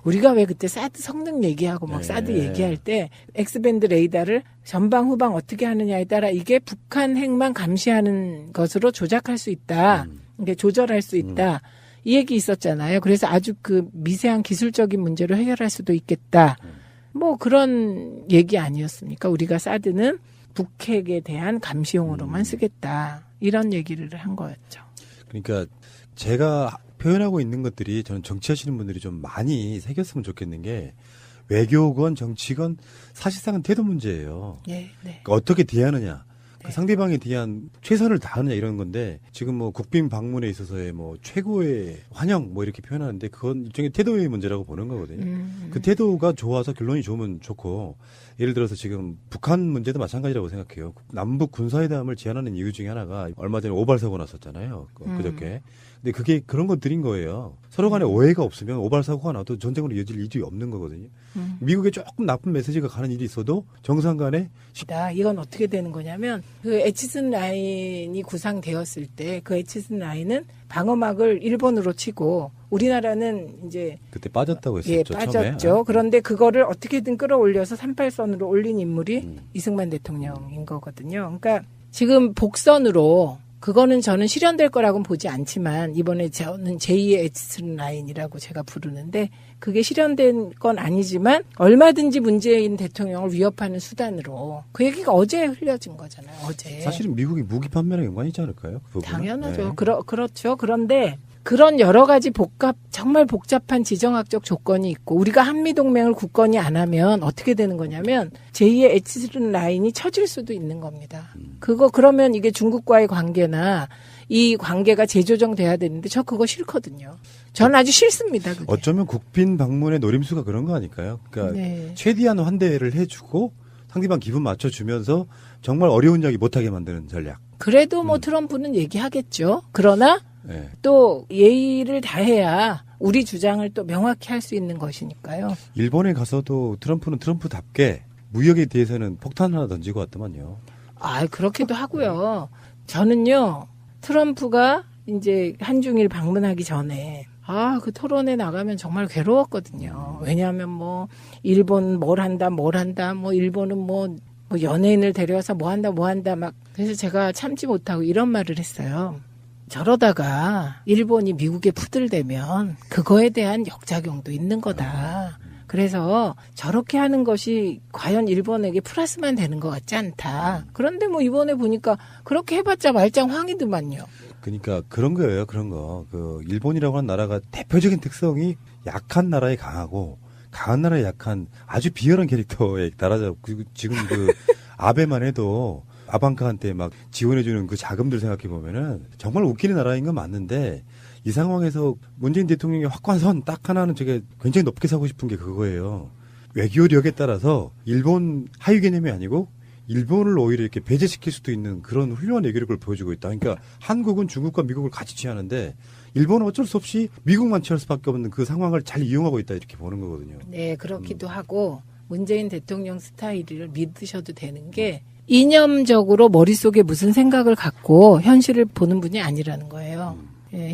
우리가 왜 그때 사드 성능 얘기하고 막 사드 얘기할 때 X밴드 레이더를 전방 후방 어떻게 하느냐에 따라 이게 북한 핵만 감시하는 것으로 조작할 수 있다. 이게 조절할 수 있다. 이 얘기 있었잖아요. 그래서 아주 그 미세한 기술적인 문제로 해결할 수도 있겠다. 뭐 그런 얘기 아니었습니까? 우리가 사드는 북핵에 대한 감시용으로만 쓰겠다. 이런 얘기를 한 거였죠. 그러니까 제가 표현하고 있는 것들이 저는 정치하시는 분들이 좀 많이 새겼으면 좋겠는 게 외교건 정치건 사실상은 태도 문제예요. 네. 그러니까 어떻게 대하느냐. 그 상대방에 대한 최선을 다하느냐 이런 건데 지금 뭐 국빈 방문에 있어서의 뭐 최고의 환영 뭐 이렇게 표현하는데 그건 일종의 태도의 문제라고 보는 거거든요. 그 태도가 좋아서 결론이 좋으면 좋고 예를 들어서 지금 북한 문제도 마찬가지라고 생각해요. 남북 군사회담을 제안하는 이유 중에 하나가 얼마 전에 오발 사고 났었잖아요. 그저께. 근데 그게 그런 것들인 거예요. 서로 간에 오해가 없으면 오발 사고가 나도 전쟁으로 이어질 일이 없는 거거든요. 미국에 조금 나쁜 메시지가 가는 일이 있어도 정상 간에 이건 어떻게 되는 거냐면 그 에치슨 라인이 구상되었을 때 그 에치슨 라인은 방어막을 일본으로 치고 우리나라는 이제 그때 빠졌다고 했었죠. 빠졌죠. 처음에. 그런데 그거를 어떻게든 끌어올려서 38선으로 올린 인물이 이승만 대통령인 거거든요. 그러니까 지금 복선으로 그거는 저는 실현될 거라고는 보지 않지만 이번에 저는 제2의 에치슨 라인이라고 제가 부르는데 그게 실현된 건 아니지만 얼마든지 문재인 대통령을 위협하는 수단으로 그 얘기가 어제 흘려진 거잖아요. 어제. 사실은 미국이 무기 판매랑 연관이 있지 않을까요? 그 부분은? 당연하죠. 네. 그렇죠. 그런데 그런 여러 가지 정말 복잡한 지정학적 조건이 있고 우리가 한미동맹을 굳건히 안 하면 어떻게 되는 거냐면 제2의 에치슨 라인이 쳐질 수도 있는 겁니다. 그러면 이게 중국과의 관계나 이 관계가 재조정돼야 되는데 저 그거 싫거든요. 저는 아주 싫습니다. 그게. 어쩌면 국빈 방문의 노림수가 그런 거 아닐까요? 그러니까 최대한 환대를 해주고 상대방 기분 맞춰주면서 정말 어려운 이야기 못하게 만드는 전략. 그래도 뭐 트럼프는 얘기하겠죠. 그러나 또 예의를 다해야 우리 주장을 또 명확히 할 수 있는 것이니까요. 일본에 가서도 트럼프는 트럼프답게 무역에 대해서는 폭탄 하나 던지고 왔더만요. 그렇기도 하고요. 저는요, 트럼프가 이제 한중일 방문하기 전에 그 토론에 나가면 정말 괴로웠거든요. 왜냐하면 뭐 일본 뭘 한다, 뭐 일본은 뭐 연예인을 데려와서 뭐 한다 막 그래서 제가 참지 못하고 이런 말을 했어요. 저러다가 일본이 미국에 푸들대면 그거에 대한 역작용도 있는 거다. 그래서 저렇게 하는 것이 과연 일본에게 플러스만 되는 것 같지 않다. 그런데 뭐 이번에 보니까 그렇게 해봤자 말짱 황이더만요. 그러니까 그런 거예요. 그런 거. 그 일본이라고 하는 나라가 대표적인 특성이 약한 나라에 강하고 강한 나라에 약한 아주 비열한 캐릭터의 나라죠. 지금 그 아베만 해도 아방카한테 막 지원해주는 그 자금들 생각해 보면은 정말 웃기는 나라인 건 맞는데 이 상황에서 문재인 대통령의 확고한 선 딱 하나는 제가 굉장히 높게 사고 싶은 게 그거예요. 외교력에 따라서 일본 하위 개념이 아니고 일본을 오히려 이렇게 배제시킬 수도 있는 그런 훌륭한 외교력을 보여주고 있다. 그러니까 한국은 중국과 미국을 같이 취하는데 일본은 어쩔 수 없이 미국만 취할 수밖에 없는 그 상황을 잘 이용하고 있다 이렇게 보는 거거든요. 네, 그렇기도 하고 문재인 대통령 스타일을 믿으셔도 되는 게 이념적으로 머릿속에 무슨 생각을 갖고 현실을 보는 분이 아니라는 거예요.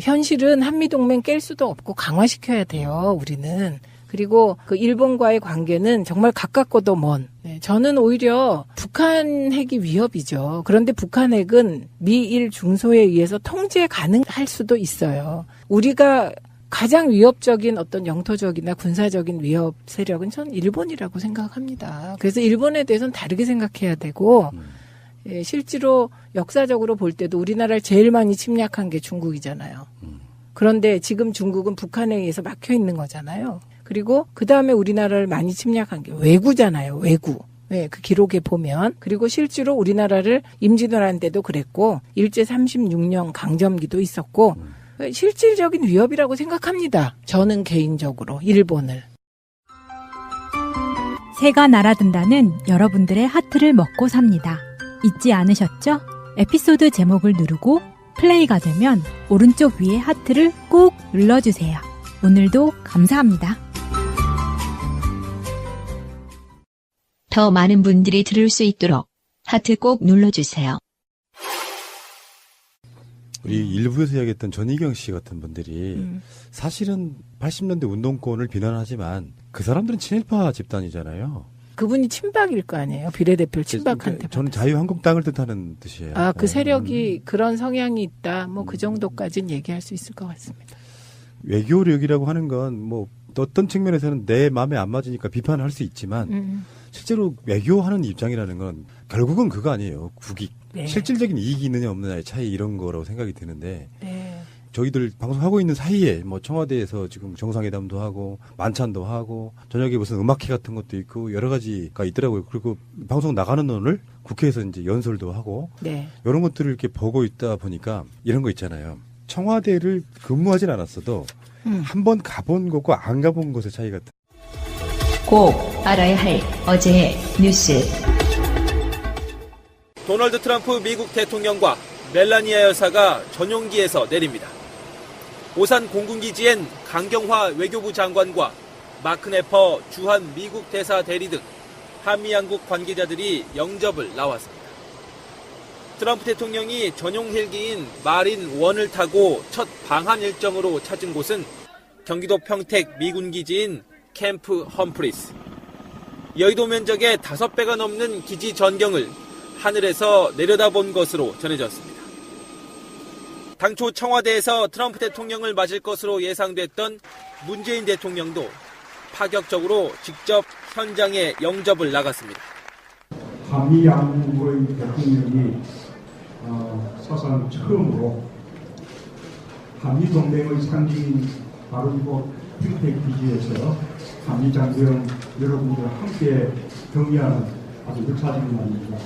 현실은 한미동맹 깰 수도 없고 강화시켜야 돼요, 우리는. 그리고 그 일본과의 관계는 정말 가깝고도 먼. 저는 오히려 북한 핵이 위협이죠. 그런데 북한 핵은 미일 중소에 의해서 통제 가능할 수도 있어요. 우리가 가장 위협적인 어떤 영토적이나 군사적인 위협 세력은 전 일본이라고 생각합니다. 그래서 일본에 대해서는 다르게 생각해야 되고 실제로 역사적으로 볼 때도 우리나라를 제일 많이 침략한 게 중국이잖아요. 그런데 지금 중국은 북한에 의해서 막혀 있는 거잖아요. 그리고 그 다음에 우리나라를 많이 침략한 게 외구잖아요. 외구. 그 기록에 보면. 그리고 실제로 우리나라를 임진왜란 때도 그랬고 일제 36년 강점기도 있었고 실질적인 위협이라고 생각합니다. 저는 개인적으로 일본을. 새가 날아든다는 여러분들의 하트를 먹고 삽니다. 잊지 않으셨죠? 에피소드 제목을 누르고 플레이가 되면 오른쪽 위에 하트를 꼭 눌러주세요. 오늘도 감사합니다. 더 많은 분들이 들을 수 있도록 하트 꼭 눌러주세요. 우리 일부에서 이야기했던 전희경 씨 같은 분들이 사실은 80년대 운동권을 비난하지만 그 사람들은 친일파 집단이잖아요. 그분이 친박일 거 아니에요. 비례대표를 친박한테. 저는 자유한국당을 뜻하는 뜻이에요. 아, 그 세력이 그런 성향이 있다. 뭐 그 정도까지는 얘기할 수 있을 것 같습니다. 외교력이라고 하는 건 뭐 어떤 측면에서는 내 마음에 안 맞으니까 비판을 할 수 있지만 실제로 외교하는 입장이라는 건 결국은 그거 아니에요. 국익. 네. 실질적인 이익이 있느냐 없느냐의 차이 이런 거라고 생각이 드는데 네. 저희들 방송하고 있는 사이에 뭐 청와대에서 지금 정상회담도 하고 만찬도 하고 저녁에 무슨 음악회 같은 것도 있고 여러 가지가 있더라고요. 그리고 방송 나가는 오늘 국회에서 이제 연설도 하고 네. 이런 것들을 이렇게 보고 있다 보니까 이런 거 있잖아요. 청와대를 근무하진 않았어도 한번 가본 것과 안 가본 것의 차이 같은. 꼭 알아야 할 어제의 뉴스. 도널드 트럼프 미국 대통령과 멜라니아 여사가 전용기에서 내립니다. 오산 공군기지엔 강경화 외교부 장관과 마크 네퍼 주한 미국 대사 대리 등 한미 양국 관계자들이 영접을 나왔습니다. 트럼프 대통령이 전용 헬기인 마린 1을 타고 첫 방한 일정으로 찾은 곳은 경기도 평택 미군기지인 캠프 험프리스. 여의도 면적의 5배가 넘는 기지 전경을 하늘에서 내려다본 것으로 전해졌습니다. 당초 청와대에서 트럼프 대통령을 맞을 것으로 예상됐던 문재인 대통령도 파격적으로 직접 현장에 영접을 나갔습니다. 한미 양국의 대통령이 사상 처음으로 한미 동맹의 상징인 바로 이곳 평택 기지에서 한미 장병 여러분들과 함께 경의하는 아주 역사적인 날입니다.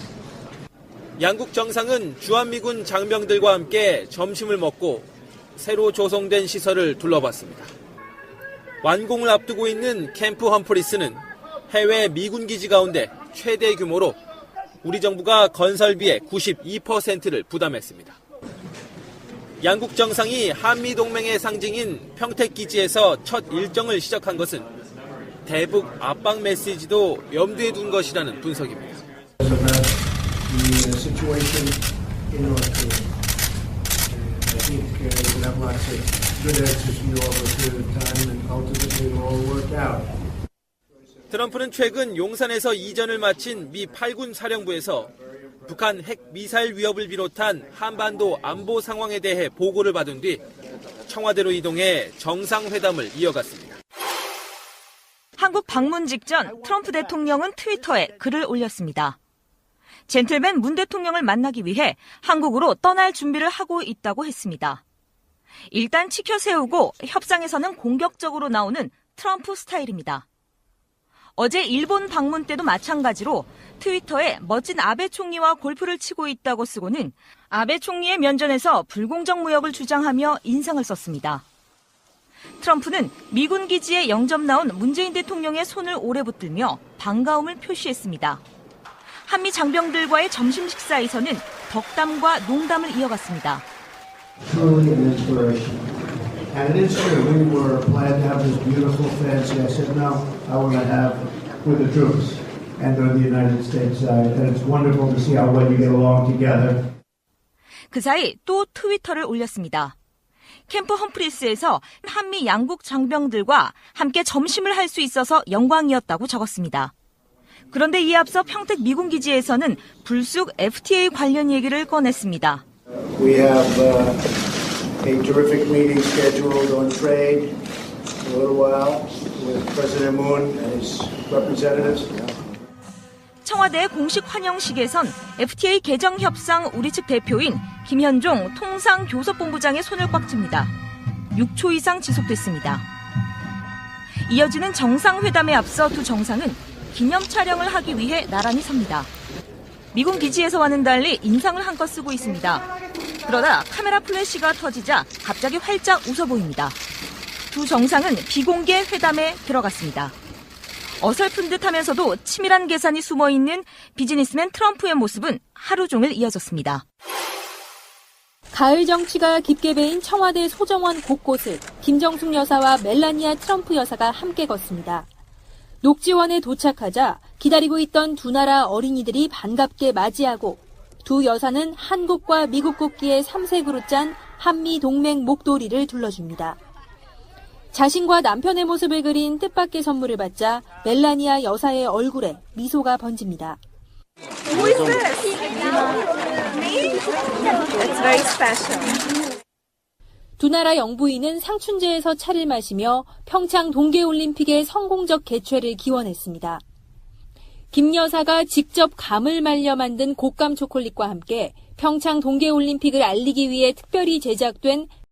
양국 정상은 주한미군 장병들과 함께 점심을 먹고 새로 조성된 시설을 둘러봤습니다. 완공을 앞두고 있는 캠프 험프리스는 해외 미군 기지 가운데 최대 규모로 우리 정부가 건설비의 92%를 부담했습니다. 양국 정상이 한미동맹의 상징인 평택기지에서 첫 일정을 시작한 것은 대북 압박 메시지도 염두에 둔 것이라는 분석입니다. 트럼프는 최근 용산에서 이전을 마친 미 8군 사령부에서 북한 핵 미사일 위협을 비롯한 한반도 안보 상황에 대해 보고를 받은 뒤 청와대로 이동해 정상회담을 이어갔습니다. 한국 방문 직전 트럼프 대통령은 트위터에 글을 올렸습니다. 젠틀맨 문 대통령을 만나기 위해 한국으로 떠날 준비를 하고 있다고 했습니다. 일단 치켜 세우고 협상에서는 공격적으로 나오는 트럼프 스타일입니다. 어제 일본 방문 때도 마찬가지로 트위터에 멋진 아베 총리와 골프를 치고 있다고 쓰고는 아베 총리의 면전에서 불공정 무역을 주장하며 인상을 썼습니다. 트럼프는 미군 기지에 영접 나온 문재인 대통령의 손을 오래 붙들며 반가움을 표시했습니다. 한미 장병들과의 점심 식사에서는 덕담과 농담을 이어갔습니다. And it is true, we were glad to have this beautiful fancy. I said, no, I want to have with the troops and on the United States side. And it's wonderful to see how well you get along together. 그 사이 또 트위터를 올렸습니다. 캠프 험프리스에서 한미 양국 장병들과 함께 점심을 할 수 있어서 영광이었다고 적었습니다. 그런데 이에 앞서 평택 미군기지에서는 불쑥 FTA 관련 얘기를 꺼냈습니다. We have a terrific meeting scheduled on trade in a little while with President Moon and his representatives. 청와대 공식 환영식에선 FTA 개정 협상 우리 측 대표인 김현종 통상교섭본부장의 손을 꽉 쥡니다. 6초 이상 지속됐습니다. 이어지는 정상회담에 앞서 두 정상은 기념 촬영을 하기 위해 나란히 섭니다. 미군 기지에서와는 달리 인상을 한껏 쓰고 있습니다. 그러다 카메라 플래시가 터지자 갑자기 활짝 웃어 보입니다. 두 정상은 비공개 회담에 들어갔습니다. 어설픈 듯하면서도 치밀한 계산이 숨어있는 비즈니스맨 트럼프의 모습은 하루 종일 이어졌습니다. 가을 정치가 깊게 배인 청와대 소정원 곳곳을 김정숙 여사와 멜라니아 트럼프 여사가 함께 걷습니다. 녹지원에 도착하자 기다리고 있던 두 나라 어린이들이 반갑게 맞이하고 두 여사는 한국과 미국 국기의 3색으로 짠 한미 동맹 목도리를 둘러줍니다. 자신과 남편의 모습을 그린 뜻밖의 선물을 받자 멜라니아 여사의 얼굴에 미소가 번집니다. Who is this? Me? It's very special. 두 나라 영부인은 상춘제에서 차를 마시며 평창 동계올림픽의 성공적 개최를 기원했습니다. 김 여사가 직접 감을 말려 만든 곶감 초콜릿과 함께 평창 동계올림픽을 알리기 위해 특별히 제작된